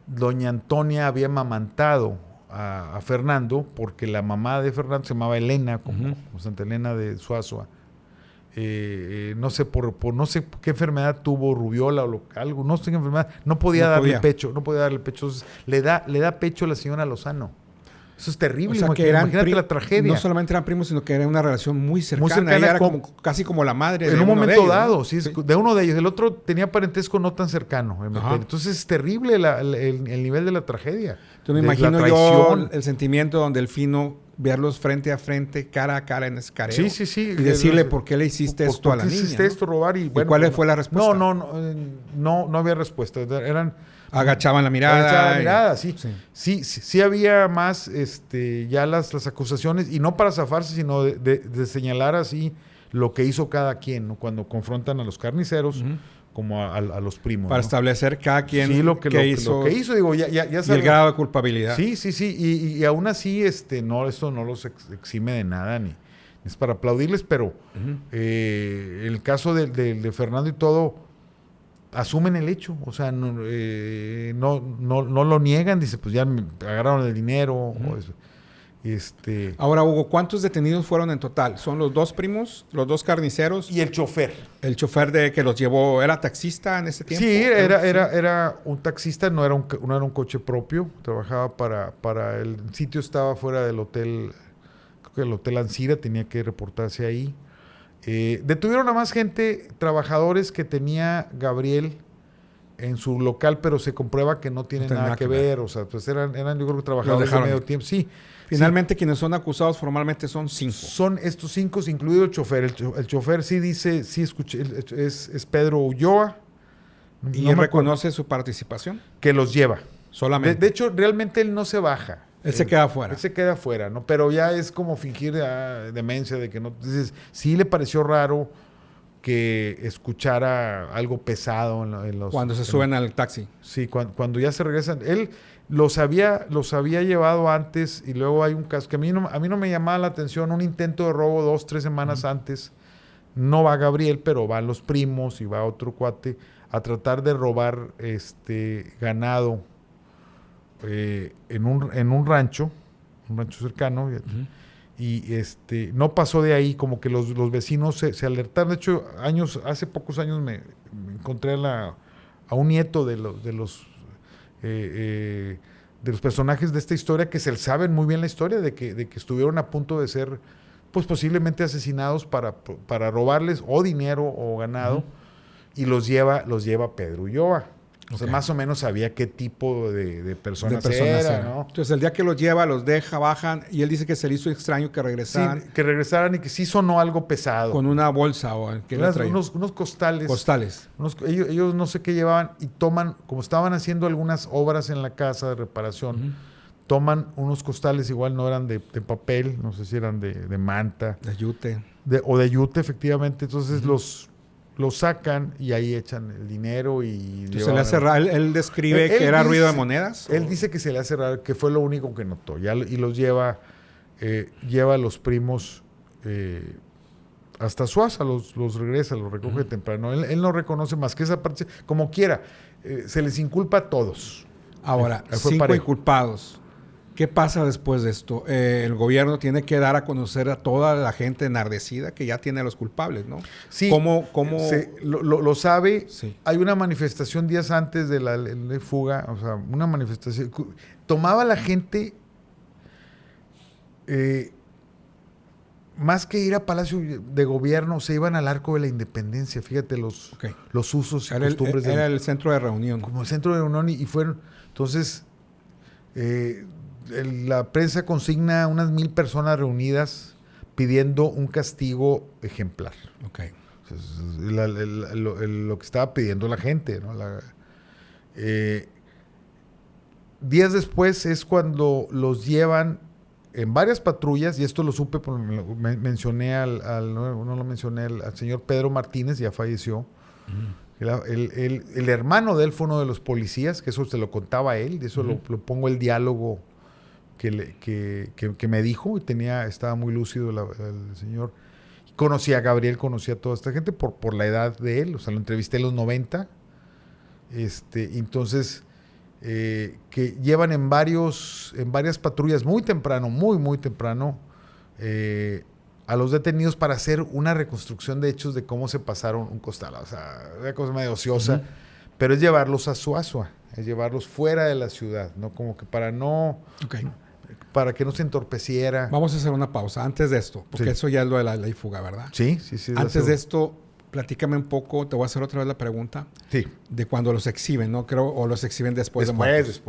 doña Antonia había amamantado a Fernando, porque la mamá de Fernando se llamaba Elena, como Santa Elena de Suazua. No sé no sé qué enfermedad tuvo, rubiola o algo, no sé qué enfermedad, no podía darle pecho. Entonces, le da pecho a la señora Lozano. Eso es terrible. O sea, que imagínate la tragedia. No solamente eran primos, sino que era una relación muy cercana. Ella era casi como la madre de en un uno momento de ellos, dado, ¿no? sí, de uno de ellos. El otro tenía parentesco no tan cercano. Entonces es terrible el nivel de la tragedia. Yo me imagino yo el sentimiento donde Delfino verlos frente a frente, cara a cara en escareo. Sí. Y decirle por qué le hiciste esto a la niña. ¿Por qué hiciste esto, robar? ¿Y cuál fue la respuesta? No había respuesta. Agachaban la mirada. Sí había más ya las acusaciones, y no para zafarse, sino de señalar así lo que hizo cada quien, ¿no? Cuando confrontan a los carniceros, como a los primos. Para ¿no? establecer cada quien Sí, lo que hizo, hizo, digo, ya y el sabemos. grado de culpabilidad. Sí, y aún así, no, esto no los exime de nada, ni es para aplaudirles, pero el caso de Fernando y todo, asumen el hecho, o sea, no lo niegan, dice, pues ya me agarraron el dinero, o eso. Ahora, Hugo, ¿cuántos detenidos fueron en total? ¿Son los dos primos, los dos carniceros? Y el chofer. El chofer de que los llevó, ¿era taxista en ese tiempo? Sí, era un taxista, no era un coche propio, trabajaba para el sitio, estaba fuera del hotel, creo que el Hotel Ancira, tenía que reportarse ahí. Detuvieron a más gente, trabajadores que tenía Gabriel en su local, pero se comprueba que no tiene nada que ver, o sea, pues eran yo creo que trabajadores de medio tiempo, sí. Finalmente, quienes son acusados formalmente son 5. Son estos 5, incluido el chofer. El chofer sí dice, sí escuché, es Pedro Ulloa. ¿Y él reconoce su participación? Que los lleva. Solamente. De hecho, realmente él no se baja. Él se queda afuera. Él se queda afuera, ¿no? Pero ya es como fingir demencia de que no. Entonces, sí le pareció raro que escuchara algo pesado en los... Cuando se suben al taxi. Sí, cuando ya se regresan. Él los había llevado antes y luego hay un caso que a mí no me llamaba la atención, un intento de robo 2-3 semanas antes. No va Gabriel, pero van los primos y va otro cuate a tratar de robar ganado en un rancho cercano. Y no pasó de ahí, como que los vecinos se alertaron. De hecho, hace pocos años me encontré a un nieto de los personajes de esta historia que se saben muy bien la historia de que estuvieron a punto de ser pues posiblemente asesinados para robarles o dinero o ganado, y los lleva Pedro Ulloa. O sea, más o menos sabía qué tipo de personas era, ¿no? Entonces, el día que los lleva, los deja, bajan, y él dice que se le hizo extraño que regresaran. Sí, que regresaran y que sí sonó algo pesado. Con una bolsa o que unos costales. Costales. Ellos no sé qué llevaban y toman, como estaban haciendo algunas obras en la casa de reparación, toman unos costales, igual no eran de papel, no sé si eran de manta. De yute. O de yute, efectivamente. Entonces los sacan y ahí echan el dinero y... Entonces se le hace raro. Él describe que era ruido de monedas. Él dice que se le hace raro, que fue lo único que notó. Y los lleva a los primos hasta Suaza, los regresa, los recoge temprano. Él no reconoce más que esa parte, como quiera. Se les inculpa a todos. Ahora, 5 inculpados. ¿Qué pasa después de esto? El gobierno tiene que dar a conocer a toda la gente enardecida que ya tiene a los culpables, ¿no? Sí. ¿Cómo? Lo sabe. Sí. Hay una manifestación días antes de la ley fuga, o sea, una manifestación. Tomaba la gente, más que ir a Palacio de Gobierno, se iban al Arco de la Independencia. Fíjate los usos y costumbres. Era el centro de reunión. Como el centro de reunión y fueron. Entonces, la prensa consigna unas 1,000 personas reunidas pidiendo un castigo ejemplar. Okay. Lo que estaba pidiendo la gente, ¿no? Días después es cuando los llevan en varias patrullas, y esto lo supe porque mencioné no lo mencioné, al señor Pedro Martínez, ya falleció. El hermano de él fue uno de los policías, que eso se lo contaba él, de eso lo pongo el diálogo que me dijo, y estaba muy lúcido el señor. Conocía a Gabriel, conocía a toda esta gente por la edad de él, o sea, lo entrevisté en los 90. Entonces, que llevan en varias patrullas muy temprano, muy temprano, a los detenidos para hacer una reconstrucción de hechos de cómo se pasaron un costal. O sea, una cosa medio ociosa, pero es llevarlos a Suazua, es llevarlos fuera de la ciudad, ¿no? Como que para que no se entorpeciera. Vamos a hacer una pausa antes de esto, porque eso ya es lo de la ley fuga, ¿verdad? Sí. Antes de esto, platícame un poco, te voy a hacer otra vez la pregunta. Sí. De cuando los exhiben, ¿no? Creo, o los exhiben después de muertos.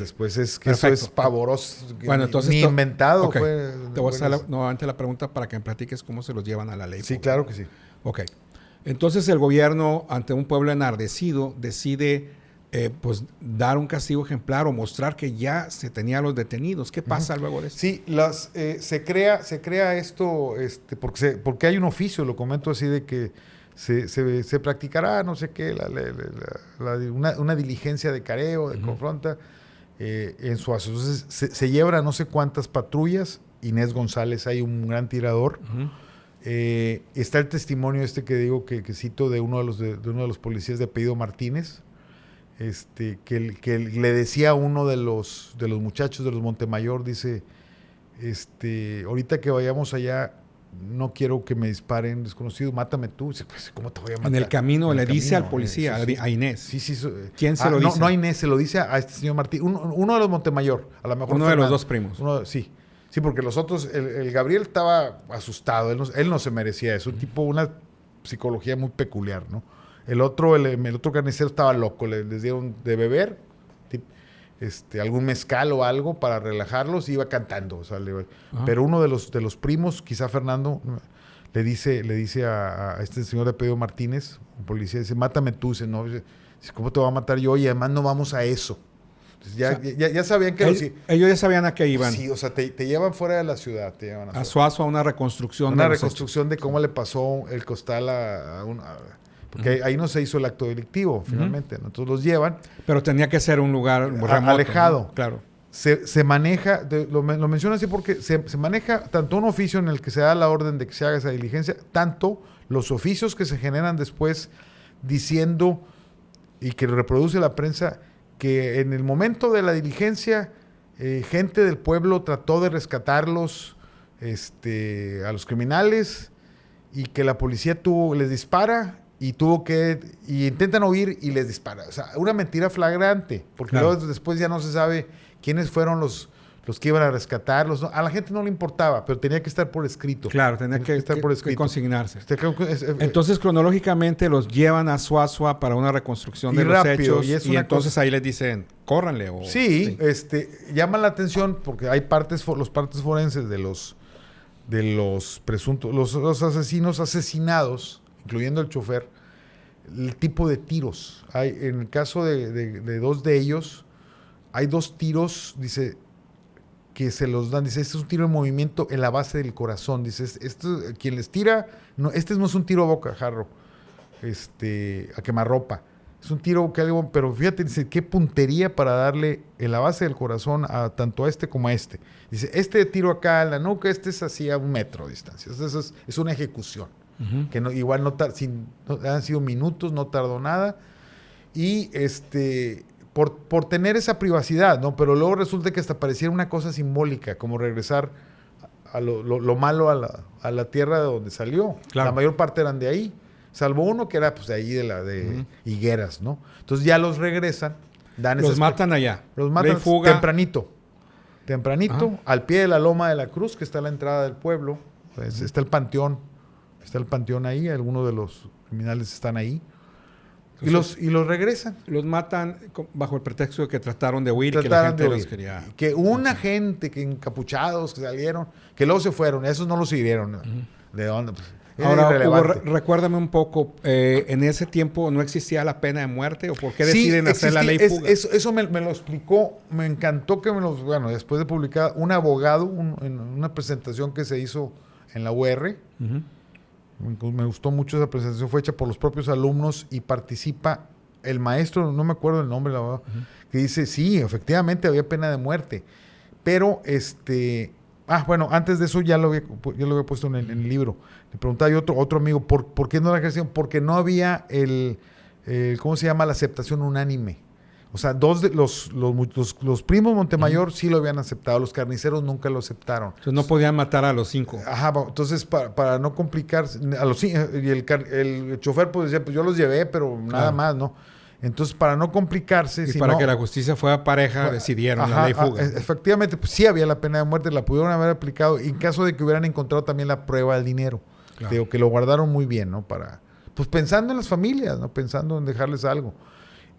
Después. Es que eso es pavoroso. Bueno, entonces... Ni inventado fue. Te voy a hacer nuevamente la pregunta para que me platiques cómo se los llevan a la ley. Sí, claro que sí. Ok. Entonces el gobierno, ante un pueblo enardecido, decide pues dar un castigo ejemplar o mostrar que ya se tenía a los detenidos. ¿Qué pasa luego de esto? Sí, se crea esto porque hay un oficio, lo comento así, de que se practicará, no sé qué, una diligencia de careo, de confronta en Suazo. Entonces se llevan a no sé cuántas patrullas. Inés González, hay un gran tirador. Está el testimonio que digo que cito de uno de los policías de apellido Martínez, que le decía a uno de los muchachos de los Montemayor, dice, ahorita que vayamos allá, no quiero que me disparen desconocidos, mátame tú. Dice, pues, ¿cómo te voy a matar? En el camino le dice al policía, a Inés. Sí. ¿Quién se lo dice? No a Inés, se lo dice a este señor Martín, uno de los Montemayor, a lo mejor uno de los dos primos. Sí, porque los otros, el Gabriel estaba asustado, él no se merecía eso, un tipo, una psicología muy peculiar, ¿no? El otro carnicero estaba loco, les dieron de beber, algún mezcal o algo para relajarlos y iba cantando, o sea, pero uno de los primos, quizá Fernando, le dice a este señor de apellido Martínez, un policía, dice, mátame tú, dice, no, dice, ¿cómo te voy a matar yo? Y además no vamos a eso. Entonces ya sabían que... Ellos ya sabían a qué iban. Sí, o sea, te llevan fuera de la ciudad, te llevan a Suazo a una reconstrucción. Una reconstrucción de cómo le pasó el costal porque ahí no se hizo el acto delictivo, finalmente, ¿no? Entonces los llevan. Pero tenía que ser un lugar remoto, alejado. ¿no? Claro. Se maneja, lo menciono así porque se maneja tanto un oficio en el que se da la orden de que se haga esa diligencia, tanto los oficios que se generan después diciendo y que reproduce la prensa que en el momento de la diligencia gente del pueblo trató de rescatarlos a los criminales y que la policía les dispara y intentan huir y les dispara. O sea, una mentira flagrante, porque luego después ya no se sabe quiénes fueron los que iban a rescatarlos. A la gente no le importaba, pero tenía que estar por escrito. Claro, tenía que estar por escrito. Que consignarse. Entonces, cronológicamente los llevan a Suazua para una reconstrucción de los hechos y entonces ahí les dicen, córranle. Sí, llama la atención porque hay los partes forenses de los presuntos, los asesinos asesinados, incluyendo el chofer, el tipo de tiros. En el caso de dos de ellos, hay 2 tiros, dice, que se los dan, dice, este es un tiro en movimiento en la base del corazón, dice, quien les tira, no, no es un tiro a bocajarro, a quemarropa, es un tiro que algo, pero fíjate, dice, qué puntería para darle en la base del corazón tanto a este como a este. Dice, este tiro acá en la nuca, es así a 1 metro de distancia, es una ejecución, que igual han sido minutos, no tardó nada, y por tener esa privacidad, ¿no? Pero luego resulta que hasta pareciera una cosa simbólica, como regresar a lo malo a la tierra de donde salió. Claro. La mayor parte eran de ahí, salvo uno que era pues de ahí de Higueras, ¿no? Entonces ya los regresan, los matan allá. Los matan tempranito, al pie de la loma de la Cruz, que está a la entrada del pueblo. Pues, está el panteón ahí, algunos de los criminales están ahí. Entonces, y los regresan. Los matan bajo el pretexto de que trataron de huir y que la gente los quería. Que una gente que encapuchados que salieron, que luego se fueron, esos no los siguieron. ¿De dónde? Pues, ahora, Hugo, recuérdame un poco, ¿en ese tiempo no existía la pena de muerte? ¿O por qué deciden hacer la ley fuga? Eso me lo explicó, me encantó que después de publicar, un abogado, en una presentación que se hizo en la UR, me gustó mucho esa presentación, fue hecha por los propios alumnos y participa el maestro, no me acuerdo el nombre, la verdad, que dice, sí, efectivamente había pena de muerte, pero antes de eso ya lo había puesto en el libro. Le preguntaba yo otro amigo, ¿por qué no la ejercieron? Porque no había ¿cómo se llama? La aceptación unánime. O sea, 2 de los primos Montemayor sí lo habían aceptado, los carniceros nunca lo aceptaron. Entonces no podían matar a los 5. Ajá, entonces para no complicarse, a los 5, y el chofer pues decía, pues yo los llevé, pero nada más, ¿no? Entonces para no complicarse... Y para que la justicia fuera pareja, decidieron la ley fuga. Efectivamente, pues sí había la pena de muerte, la pudieron haber aplicado, en caso de que hubieran encontrado también la prueba del dinero. Claro. Digo, que lo guardaron muy bien, ¿no? Pues pensando en las familias, ¿no? Pensando en dejarles algo.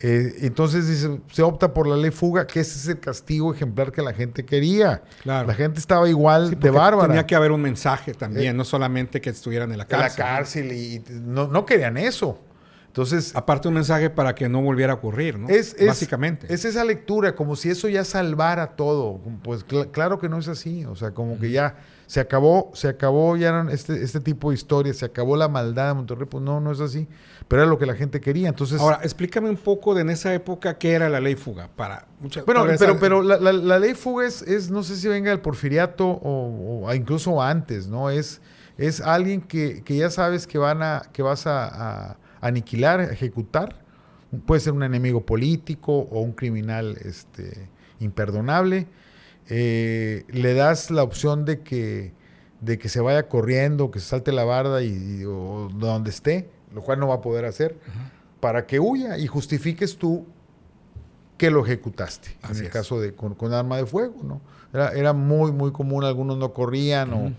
Entonces se opta por la ley fuga, que ese es el castigo ejemplar que la gente quería. Claro. La gente estaba igual de bárbara. Tenía que haber un mensaje también, no solamente que estuvieran en la cárcel. En la cárcel, y no querían eso. Entonces, aparte un mensaje para que no volviera a ocurrir, ¿no? Básicamente. Es esa lectura, como si eso ya salvara todo. Pues claro que no es así. O sea, como que ya se acabó ya eran este tipo de historias, se acabó la maldad de Monterrey. Pues no es así, pero era lo que la gente quería. Entonces, ahora, explícame un poco de en esa época qué era la ley fuga para muchas. bueno, pero la ley fuga es, no sé si venga del porfiriato o incluso antes, ¿no? Es alguien que ya sabes que vas a aniquilar, a ejecutar. Puede ser un enemigo político o un criminal imperdonable. Le das la opción de que se vaya corriendo, que se salte la barda o donde esté, lo cual no va a poder hacer, para que huya y justifiques tú que lo ejecutaste. Así en el es. caso de con arma de fuego, ¿no? Era muy, muy común, algunos no corrían o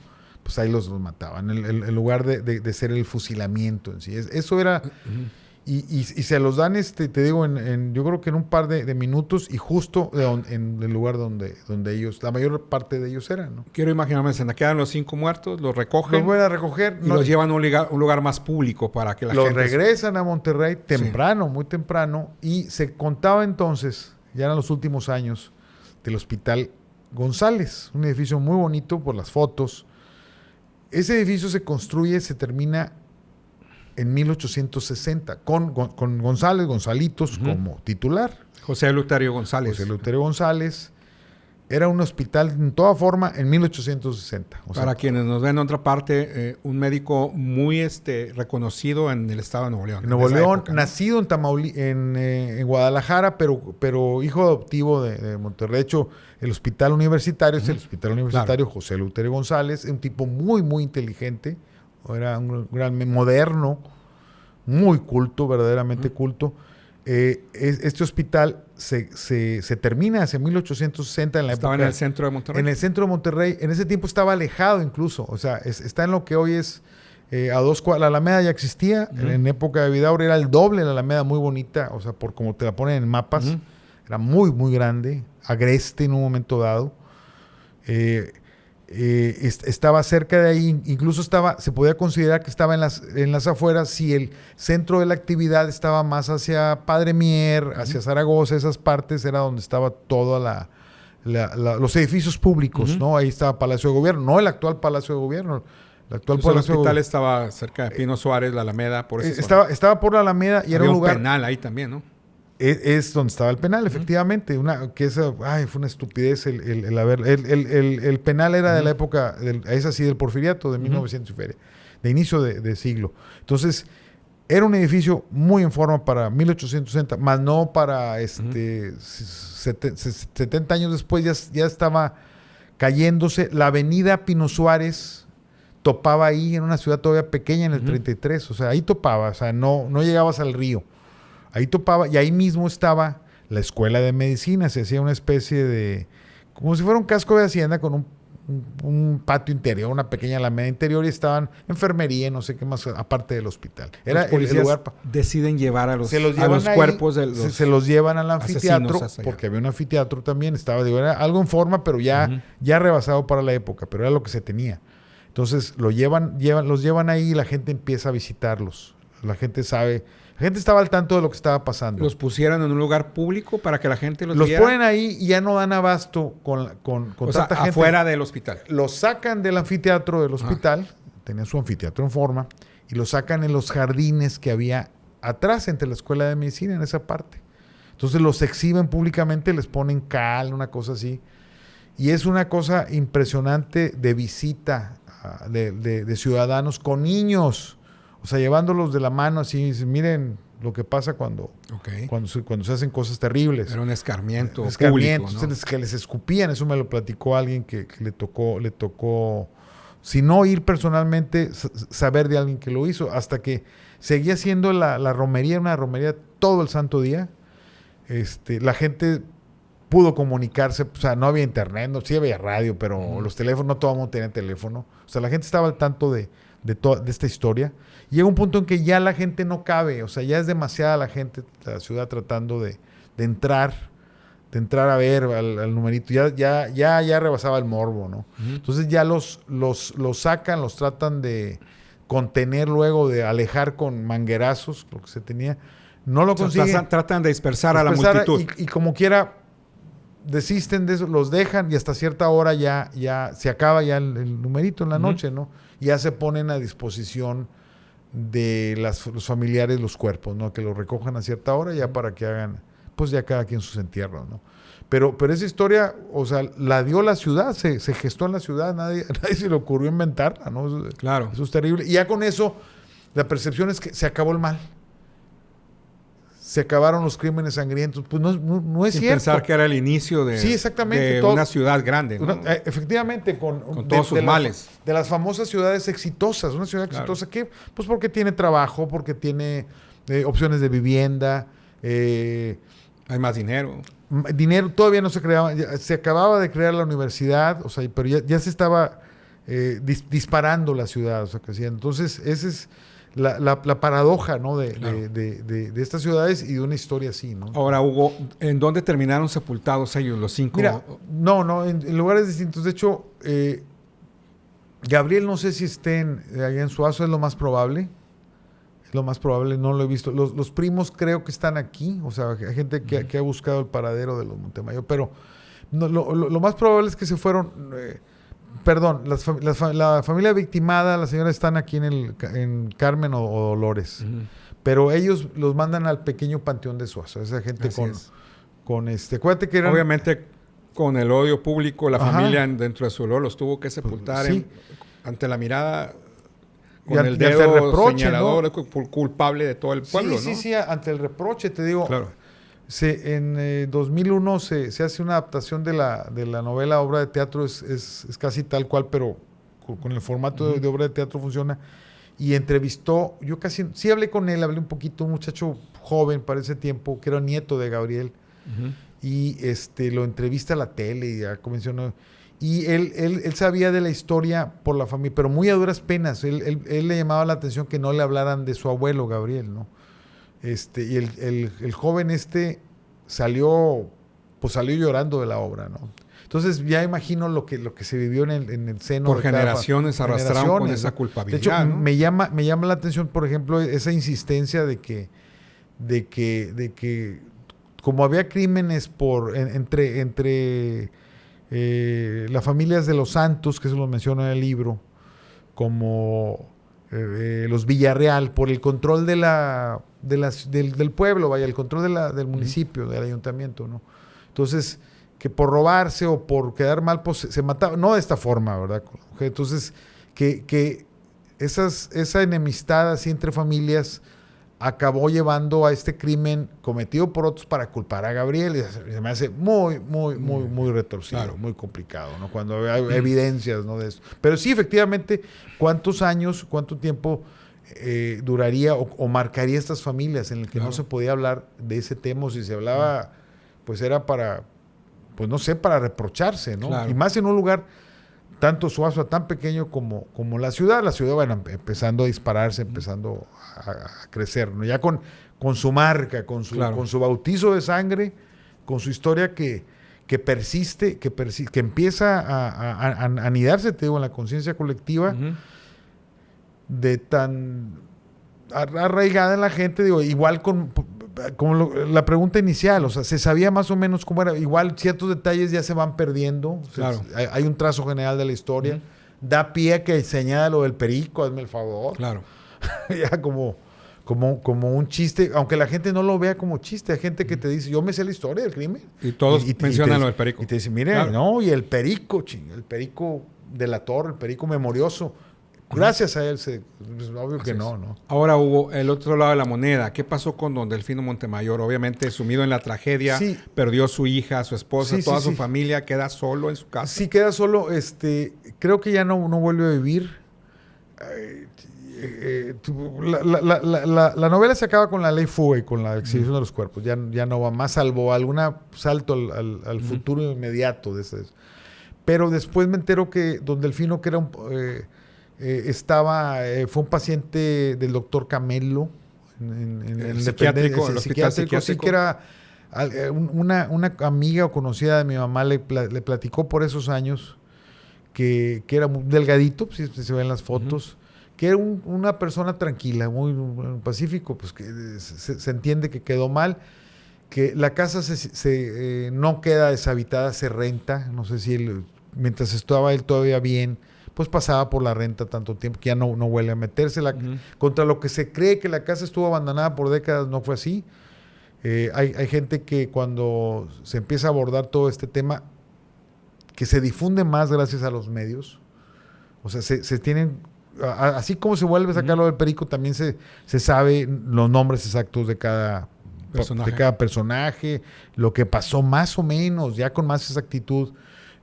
pues ahí los mataban, en lugar de ser el fusilamiento en sí. Eso era... Y se los dan, te digo, yo creo que en un par de minutos y justo en el lugar donde ellos, la mayor parte de ellos eran, ¿no? Quiero imaginarme, se quedan los 5 muertos, los recogen. Los van a recoger. Y los llevan a un lugar más público para que la gente... Los regresan a Monterrey temprano, muy temprano, y se contaba entonces, ya en los últimos años, del Hospital González, un edificio muy bonito por las fotos. Ese edificio se construye, se termina en 1860, con Gonzalitos como titular. José Eleuterio González. José Eleuterio González. Era un hospital en toda forma en 1860. Para quienes nos ven en otra parte, un médico muy reconocido en el estado de Nuevo León. En Nuevo León, época, ¿no? nacido en Guadalajara, pero hijo adoptivo de Monterrey. De hecho, el hospital universitario es el hospital universitario José Eleuterio González, un tipo muy, muy inteligente. Era un gran moderno, muy culto, verdaderamente culto. Este hospital se termina hacia 1860 en la Estaba época... en el centro de Monterrey. En el centro de Monterrey. En ese tiempo estaba alejado incluso. O sea, está en lo que hoy es a 2 cuadras. La Alameda ya existía. En época de Vidaurre era el doble la Alameda, muy bonita. O sea, por como te la ponen en mapas. Era muy, muy grande. Agreste en un momento dado. Estaba cerca de ahí, incluso se podía considerar que estaba en las afueras si el centro de la actividad estaba más hacia Padre Mier, hacia Zaragoza, esas partes era donde estaba toda los edificios públicos, ¿no? Ahí estaba Palacio de Gobierno, no el actual Palacio de Gobierno. El hospital estaba cerca de Pino Suárez, la Alameda, por eso. Estaba por la Alameda y era un lugar... penal ahí también, ¿no? Es donde estaba el penal, efectivamente. Fue una estupidez el penal era de la época, es así, del porfiriato, de 1900 y feria, de inicio de siglo. Entonces, era un edificio muy en forma para 1860, más no para 70 años después, ya estaba cayéndose. La avenida Pino Suárez topaba ahí en una ciudad todavía pequeña en el 33, o sea, ahí topaba, o sea, no llegabas al río. Ahí topaba, y ahí mismo estaba la escuela de medicina. Se hacía una especie de... como si fuera un casco de hacienda con un patio interior, una pequeña alameda interior, y estaban enfermería, no sé qué más, aparte del hospital. Era los policías el lugar... deciden llevar a los ahí, cuerpos de los se los llevan al anfiteatro, porque porque había un anfiteatro también. Era algo en forma, pero ya rebasado para la época, pero era lo que se tenía. Entonces los llevan ahí y la gente empieza a visitarlos. La gente estaba al tanto de lo que estaba pasando. Los pusieron en un lugar público para que la gente los viera. Los ponen ahí y ya no dan abasto con tanta gente. Afuera del hospital. Los sacan del anfiteatro del hospital, tenía su anfiteatro en forma, y los sacan en los jardines que había atrás entre la escuela de medicina, en esa parte. Entonces los exhiben públicamente, les ponen cal, una cosa así. Y es una cosa impresionante de visita de ciudadanos con niños. O sea, llevándolos de la mano así, miren lo que pasa cuando se hacen cosas terribles. Era un escarmiento público, ¿no? Que les escupían, eso me lo platicó alguien que le tocó, si no ir personalmente, saber de alguien que lo hizo, hasta que seguía haciendo la romería, una romería todo el santo día. La gente pudo comunicarse, o sea, no había internet, sí había radio, pero los teléfonos, no todo el mundo tenía teléfono. O sea, la gente estaba al tanto de esta historia. Llega un punto en que ya la gente no cabe, o sea, ya es demasiada la gente, la ciudad tratando de entrar a ver al numerito, ya rebasaba el morbo, ¿no? Entonces ya los sacan, los tratan de contener luego, de alejar con manguerazos, lo que se tenía. No lo consiguen. Tratan de dispersar a la multitud. Y como quiera, desisten de eso, los dejan y hasta cierta hora ya se acaba ya el numerito en la noche, ¿no? Y ya se ponen a disposición de los familiares los cuerpos, ¿no? Que los recojan a cierta hora ya para que hagan, pues ya cada quien sus entierros, ¿no? Pero esa historia, o sea, la dio la ciudad, se gestó en la ciudad, nadie se le ocurrió inventarla, ¿no? Claro. Eso es terrible. Y ya con eso, la percepción es que se acabó el mal. Se acabaron los crímenes sangrientos. Pues no es Sin cierto. pensar que era el inicio de, sí, exactamente, de una ciudad grande, ¿no? Efectivamente, con todos sus males. De las famosas ciudades exitosas. Una ciudad exitosa que, pues porque tiene trabajo, porque tiene opciones de vivienda. Hay más dinero. Dinero todavía no se creaba. Se acababa de crear la universidad, o sea, pero ya se estaba disparando la ciudad, o sea, creciendo. Entonces, esa es la paradoja, ¿no? de estas ciudades y de una historia así, ¿no? Ahora, Hugo, ¿en dónde terminaron sepultados ellos, los 5? Mira, no, en lugares distintos. De hecho, Gabriel no sé si estén allá en Suazo, es lo más probable. Es lo más probable, no lo he visto. Los primos creo que están aquí, o sea, hay gente que ha buscado el paradero de los Montemayor, pero no, lo más probable es que se fueron... Perdón, la familia victimada, las señoras están aquí en Carmen o Dolores. Pero ellos los mandan al pequeño panteón de Suazo. Esa gente acuérdate que eran... Obviamente, con el odio público, la familia dentro de su olor los tuvo que sepultar ante la mirada, con el dedo reproche, señalador, ¿no? Culpable de todo el pueblo, ¿no? Sí, ante el reproche, te digo. Claro. En 2001 se hace una adaptación de la novela obra de teatro, es casi tal cual, pero con el formato de obra de teatro funciona. Y entrevistó, sí hablé con él, hablé un poquito, un muchacho joven para ese tiempo, que era nieto de Gabriel, y lo entrevista a la tele y ya comenzó. Y él sabía de la historia por la familia, pero muy a duras penas. Él le llamaba la atención que no le hablaran de su abuelo Gabriel, ¿no? Y el joven salió llorando de la obra, ¿no? Entonces ya imagino lo que se vivió en el seno. Por generaciones arrastraron con esa culpabilidad. De hecho, ¿no? me llama la atención, por ejemplo, esa insistencia de que como había crímenes entre las familias de los Santos, que eso lo menciona en el libro, como los Villarreal, por el control del pueblo, vaya, el control del municipio, del ayuntamiento, ¿no? Entonces, que por robarse o por quedar mal, pues se mataba, no de esta forma, ¿verdad? Entonces, que esa enemistad así entre familias acabó llevando a este crimen cometido por otros para culpar a Gabriel, y se me hace muy retorcido, claro, muy complicado, ¿no? Cuando hay evidencias, ¿no? De eso. Pero sí, efectivamente, ¿cuánto tiempo duraría o marcaría estas familias en el que no se podía hablar de ese tema? O si se hablaba, pues era para, pues no sé, para reprocharse, ¿no? Claro. Y más en un lugar tanto Suazo, tan pequeño como la ciudad, bueno, empezando a dispararse, empezando a crecer, ¿no? Ya con su marca, con su bautizo de sangre, con su historia que persiste, que empieza a anidarse, te digo, en la conciencia colectiva, de tan arraigada en la gente, digo, igual como la pregunta inicial, o sea, se sabía más o menos cómo era, igual ciertos detalles ya se van perdiendo, claro. Hay un trazo general de la historia, da pie a que señala lo del perico, hazme el favor. Claro. Ya como un chiste, aunque la gente no lo vea como chiste, hay gente que te dice, yo me sé la historia del crimen. Y todos mencionan lo del perico. Y te dicen, mire, claro, no, y el perico delator, el perico memorioso. Gracias a él, es obvio que no. Ahora, Hugo, el otro lado de la moneda, ¿qué pasó con don Delfino Montemayor? Obviamente, sumido en la tragedia, perdió a su hija, a su esposa, toda su familia, queda solo en su casa. Sí, queda solo. Creo que ya no vuelve a vivir. La novela se acaba con la ley fuga y con la exhibición de los cuerpos. Ya no va más, salvo algún salto al futuro inmediato de ese. Pero después me entero que don Delfino, que era fue un paciente del doctor Camelo en el psiquiátrico, sí, que era una amiga o conocida de mi mamá, le platicó por esos años que era muy delgadito, si se ven las fotos, que era una persona tranquila, muy pacífico, pues que se entiende que quedó mal, que la casa no queda deshabitada, se renta. No sé si mientras estaba él todavía bien, pues pasaba por la renta tanto tiempo que ya no vuelve a meterse. Contra lo que se cree que la casa estuvo abandonada por décadas, no fue así. Hay gente que cuando se empieza a abordar todo este tema, que se difunde más gracias a los medios, o sea, se tienen, así como se vuelve a sacar lo del perico, también se sabe los nombres exactos de cada personaje, lo que pasó más o menos, ya con más exactitud.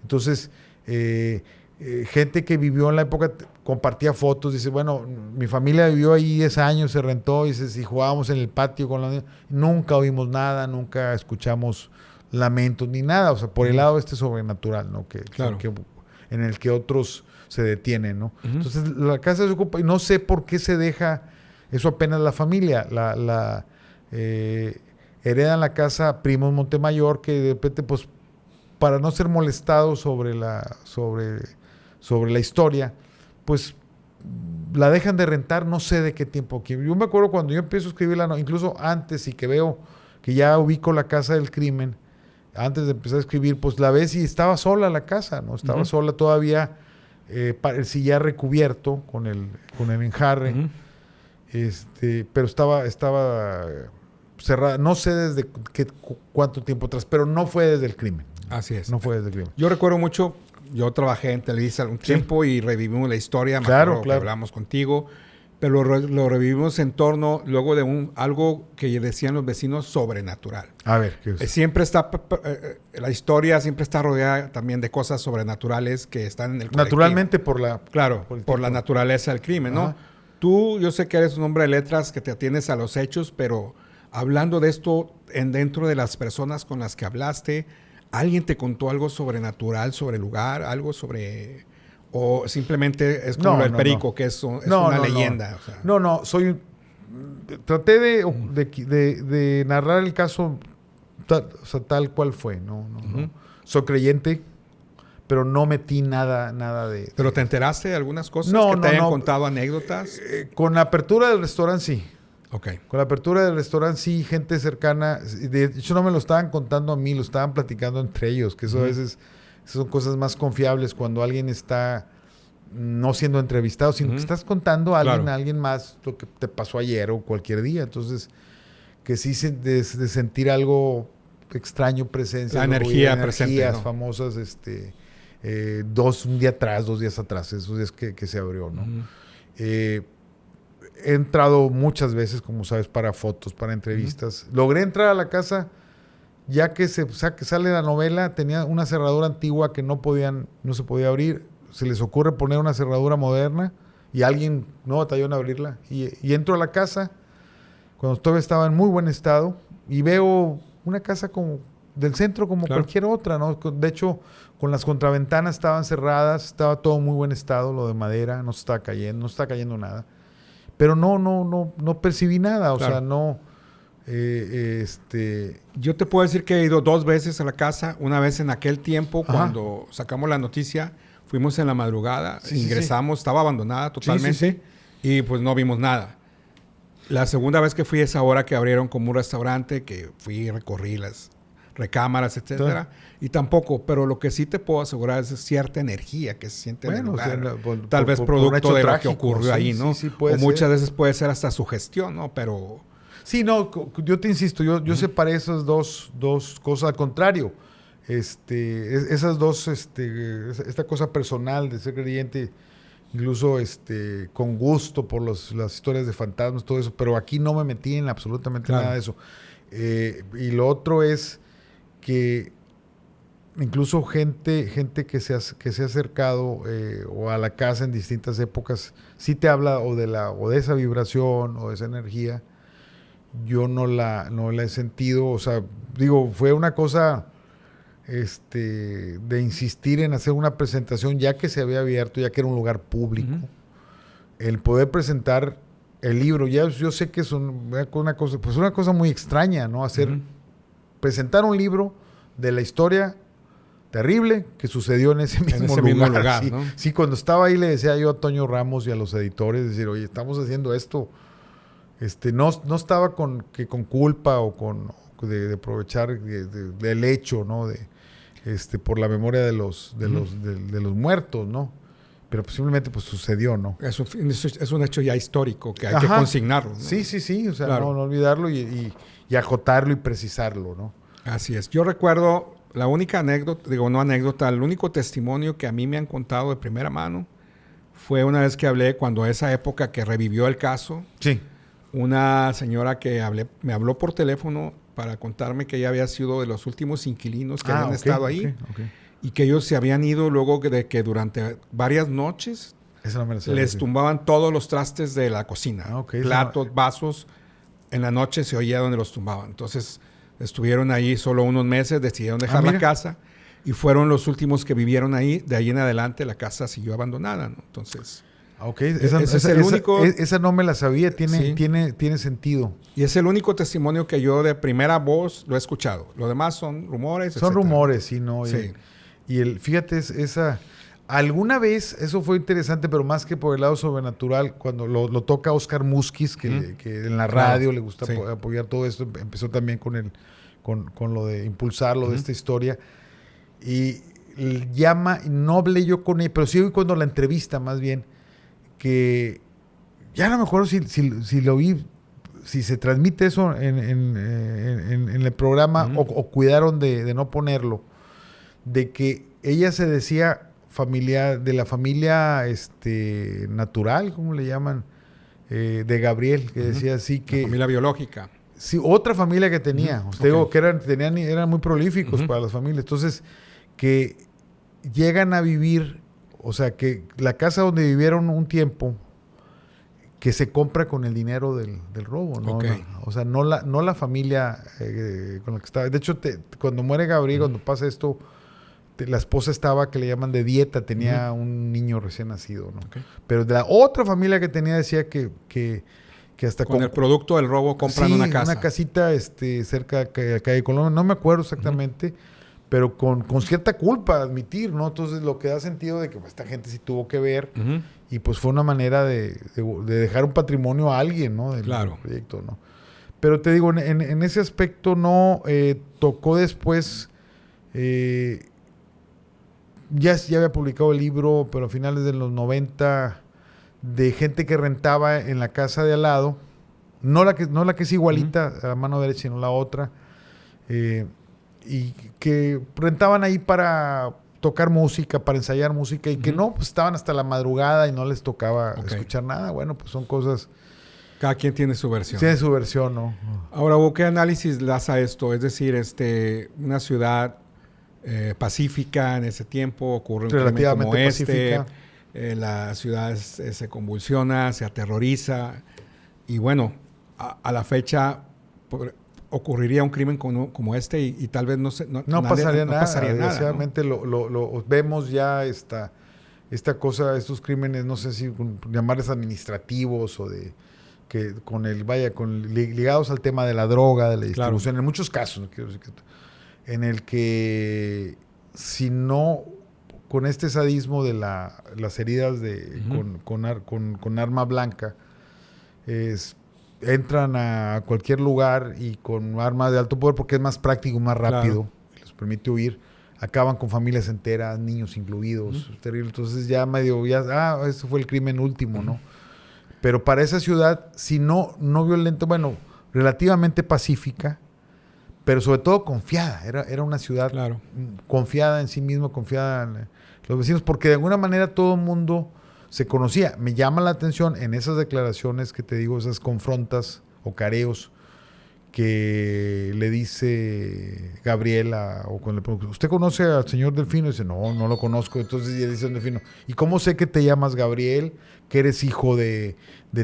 Entonces, gente que vivió en la época compartía fotos, dice, bueno, mi familia vivió ahí 10 años, se rentó, y dice, si jugábamos en el patio con la... Nunca oímos nada, nunca escuchamos lamentos ni nada, o sea, por el lado sobrenatural, ¿no? En el que otros se detienen, ¿no? Entonces, la casa se ocupa, y no sé por qué se deja eso apenas la familia, heredan la casa primos Montemayor, que de repente, pues, para no ser molestados sobre la historia, pues la dejan de rentar, no sé de qué tiempo. Yo me acuerdo cuando yo empiezo a escribirla, incluso antes, y que veo que ya ubico la casa del crimen, antes de empezar a escribir, pues la ves y estaba sola la casa, ¿no? Estaba sola todavía, el sillar recubierto con el enjarre, pero estaba cerrada. No sé desde cuánto tiempo atrás, pero no fue desde el crimen. Así es. No fue desde el crimen. Yo recuerdo mucho, yo trabajé en Televisa un tiempo y revivimos la historia, claro. Que hablamos contigo, pero lo revivimos en torno luego de algo que decían los vecinos sobrenatural. A ver, ¿qué es? Siempre está, la historia siempre está rodeada también de cosas sobrenaturales que están en el colectivo. Naturalmente por la naturaleza del crimen, ¿no? Tú, yo sé que eres un hombre de letras, que te atienes a los hechos, pero hablando de esto dentro de las personas con las que hablaste, ¿alguien te contó algo sobrenatural sobre el lugar? ¿Algo sobre...? ¿O simplemente es como el perico, que es una leyenda? No. O sea. Traté de narrar el caso tal cual fue. No. Soy creyente, pero no metí nada de... ¿Pero te enteraste de algunas cosas que te hayan contado anécdotas? Con la apertura del restaurante, sí. Okay. Con la apertura del restaurante, sí, gente cercana. De hecho, no me lo estaban contando a mí, lo estaban platicando entre ellos, que eso a veces son cosas más confiables cuando alguien está no siendo entrevistado, sino que estás contando a alguien más lo que te pasó ayer o cualquier día. Entonces, que sí de sentir algo extraño, presencia. La energía presente, ¿no? Famosas, un día atrás, 2 días atrás, esos días que se abrió, ¿no? He entrado muchas veces, como sabes, para fotos, para entrevistas. Logré entrar a la casa, ya que sale la novela, tenía una cerradura antigua que no se podía abrir. Se les ocurre poner una cerradura moderna y alguien no batalló en abrirla. Y entro a la casa, cuando todavía estaba en muy buen estado, y veo una casa como del centro como cualquier otra, ¿no? De hecho, con las contraventanas estaban cerradas, estaba todo en muy buen estado, lo de madera, no está cayendo nada. Pero no percibí nada, o sea, no... Yo te puedo decir que he ido 2 veces a la casa. Una vez en aquel tiempo, cuando sacamos la noticia, fuimos en la madrugada, ingresamos, estaba abandonada totalmente y pues no vimos nada. La segunda vez que fui, esa hora que abrieron como un restaurante, que fui y recorrí las recámaras, etcétera, y tampoco, pero lo que sí te puedo asegurar es cierta energía que se siente en el lugar. Tal vez producto de lo que ocurrió ahí, ¿no? O muchas veces puede ser hasta sugestión, ¿no? Pero... Sí, no, yo te insisto, yo separé esas dos cosas, al contrario. Esas dos, esta cosa personal de ser creyente, incluso con gusto por las historias de fantasmas, todo eso, pero aquí no me metí en absolutamente nada de eso. Y lo otro es que incluso gente que se ha acercado o a la casa en distintas épocas, sí te habla o de esa vibración o de esa energía. Yo no la he sentido, o sea, digo, fue una cosa de insistir en hacer una presentación ya que se había abierto, ya que era un lugar público. El poder presentar el libro, ya yo sé que es una cosa muy extraña, ¿no? Presentar un libro de la historia terrible que sucedió en ese mismo lugar. Sí, ¿no? Sí, cuando estaba ahí le decía yo a Toño Ramos y a los editores, decir, oye, estamos haciendo esto. No estaba con culpa o con de aprovechar del hecho, ¿no? Por la memoria de los muertos, ¿no? Pero posiblemente pues sucedió, ¿no? Es un hecho ya histórico que hay que consignarlo, ¿no? Sí, o sea, claro. no olvidarlo y acotarlo y precisarlo, ¿no? Así es. Yo recuerdo la única anécdota, el único testimonio que a mí me han contado de primera mano fue una vez que hablé, cuando esa época que revivió el caso, sí, una señora que me habló por teléfono para contarme que ella había sido de los últimos inquilinos que habían estado ahí. Okay. Y que ellos se habían ido luego de que durante varias noches les tumbaban todos los trastes de la cocina. Platos, vasos. En la noche se oía donde los tumbaban. Entonces estuvieron ahí solo unos meses, decidieron dejar la casa y fueron los últimos que vivieron ahí. De ahí en adelante la casa siguió abandonada, ¿no? Entonces... Esa no me la sabía, tiene sentido. Y es el único testimonio que yo de primera voz lo he escuchado. Lo demás son rumores, Son rumores, sí, ¿no? Sí. Fíjate, alguna vez, eso fue interesante, pero más que por el lado sobrenatural, cuando lo toca Oscar Muskis, que en la radio le gusta apoyar todo esto, empezó también con lo de impulsarlo de esta historia, y llama, no hablé yo con él, pero sí cuando la entrevista más bien, que ya no me acuerdo si lo vi, si se transmite eso en el programa o cuidaron de no ponerlo, de que ella se decía de la familia natural, ¿cómo le llaman? De Gabriel, que decía así que... La familia biológica. Sí, otra familia que tenía. Usted digo que eran muy prolíficos para las familias. Entonces, que llegan a vivir, o sea, que la casa donde vivieron un tiempo, que se compra con el dinero del robo, ¿no? O sea, no la familia con la que estaba. De hecho, cuando muere Gabriel, cuando pasa esto, la esposa estaba, que le llaman de dieta, tenía un niño recién nacido, ¿no? Pero de la otra familia que tenía decía que hasta con el producto del robo compran una casa. Una casita cerca de calle Colombia, no me acuerdo exactamente, pero con cierta culpa, admitir, ¿no? Entonces lo que da sentido de que esta gente sí tuvo que ver y pues fue una manera de dejar un patrimonio a alguien, ¿no? Del proyecto, ¿no? Pero te digo, en ese aspecto no tocó después... Ya había publicado el libro, pero a finales de los 90, de gente que rentaba en la casa de al lado, no la que es igualita a la mano derecha, sino la otra, y que rentaban ahí para tocar música, para ensayar música, y que no, pues estaban hasta la madrugada y no les tocaba escuchar nada. Bueno, pues son cosas... Cada quien tiene su versión. Tiene su versión, ¿no? Ahora, ¿qué análisis le das a esto? Es decir, una ciudad... pacífica en ese tiempo, ocurre un crimen como la ciudad se convulsiona, se aterroriza y bueno, a la fecha ocurriría un crimen como este y tal vez no pasaría nada. Desgraciadamente lo vemos ya esta cosa, estos crímenes, no sé si llamarles administrativos o ligados al tema de la droga, de la distribución, en muchos casos, no quiero decir que en el que si no con este sadismo de las heridas con arma blanca entran a cualquier lugar y con armas de alto poder porque es más práctico, más rápido, les permite huir, acaban con familias enteras, niños incluidos, terrible. Entonces eso fue el crimen último, ¿no? Pero para esa ciudad, si no violenta, bueno, relativamente pacífica, pero sobre todo confiada. Era una ciudad confiada en sí misma, confiada en los vecinos, porque de alguna manera todo el mundo se conocía. Me llama la atención en esas declaraciones que te digo, esas confrontas o careos que le dice Gabriela, o cuando le pregunto, ¿usted conoce al señor Delfino? Y dice, no lo conozco. Entonces ya dice Delfino, ¿y cómo sé que te llamas Gabriel? Que eres hijo de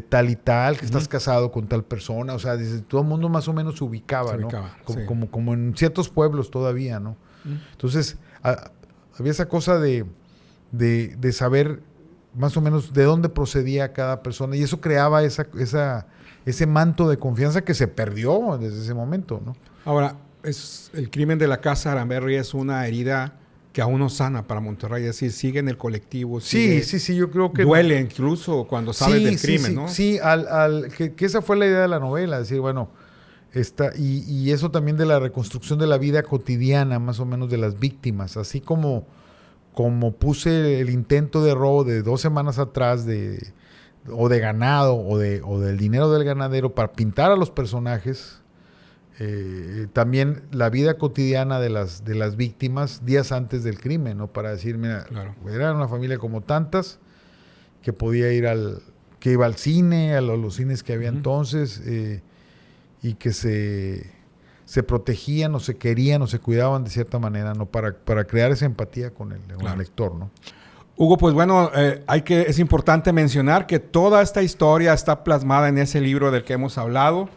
tal y tal, que estás casado con tal persona. O sea, dice, todo el mundo más o menos se ubicaba, ¿no? Como en ciertos pueblos todavía, ¿no? Entonces, había esa cosa de saber más o menos de dónde procedía cada persona, y eso creaba ese manto de confianza que se perdió desde ese momento, ¿no? Ahora, el crimen de la casa Aranberry es una herida que aún no sana para Monterrey, es decir, sigue en el colectivo. Sí, yo creo que... Duele incluso cuando sabes del crimen, ¿no? Sí, que esa fue la idea de la novela, decir, bueno, Y eso también de la reconstrucción de la vida cotidiana, más o menos de las víctimas, así como puse el intento de robo de 2 semanas atrás o de ganado o del dinero del ganadero para pintar a los personajes, también la vida cotidiana de las víctimas días antes del crimen, ¿no? Para decir, mira, Claro. era una familia como tantas que podía que iba al cine, a los cines que había entonces, y que se protegían o se querían o se cuidaban de cierta manera, ¿no? Para crear esa empatía con el lector, ¿no? Hugo, pues bueno, es importante mencionar que toda esta historia está plasmada en ese libro del que hemos hablado.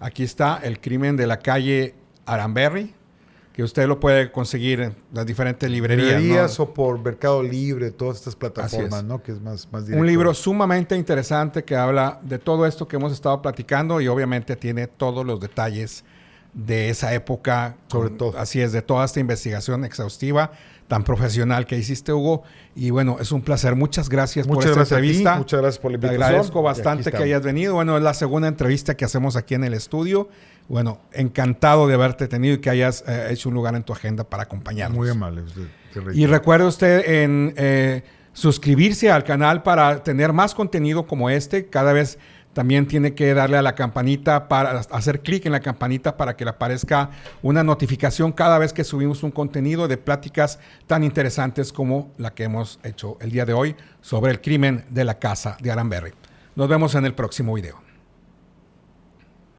Aquí está El crimen de la calle Aranberry, que usted lo puede conseguir en las diferentes librerías, ¿no? O por Mercado Libre, todas estas plataformas, ¿no? Que es más directo. Un libro sumamente interesante que habla de todo esto que hemos estado platicando y obviamente tiene todos los detalles de esa época. Sobre todo. Así es, de toda esta investigación exhaustiva, tan profesional que hiciste, Hugo. Y bueno, es un placer. Muchas gracias por esta entrevista. Muchas gracias por la Te invitación. agradezco bastante que hayas venido. Bueno, es la segunda entrevista que hacemos aquí en el estudio. Bueno, encantado de haberte tenido y que hayas hecho un lugar en tu agenda para acompañarnos. Muy amable. Y recuerde usted en suscribirse al canal para tener más contenido como este. Cada vez también tiene que darle a la campanita para hacer clic en la campanita para que le aparezca una notificación cada vez que subimos un contenido de pláticas tan interesantes como la que hemos hecho el día de hoy sobre el crimen de la casa de Aranberry. Nos vemos en el próximo video.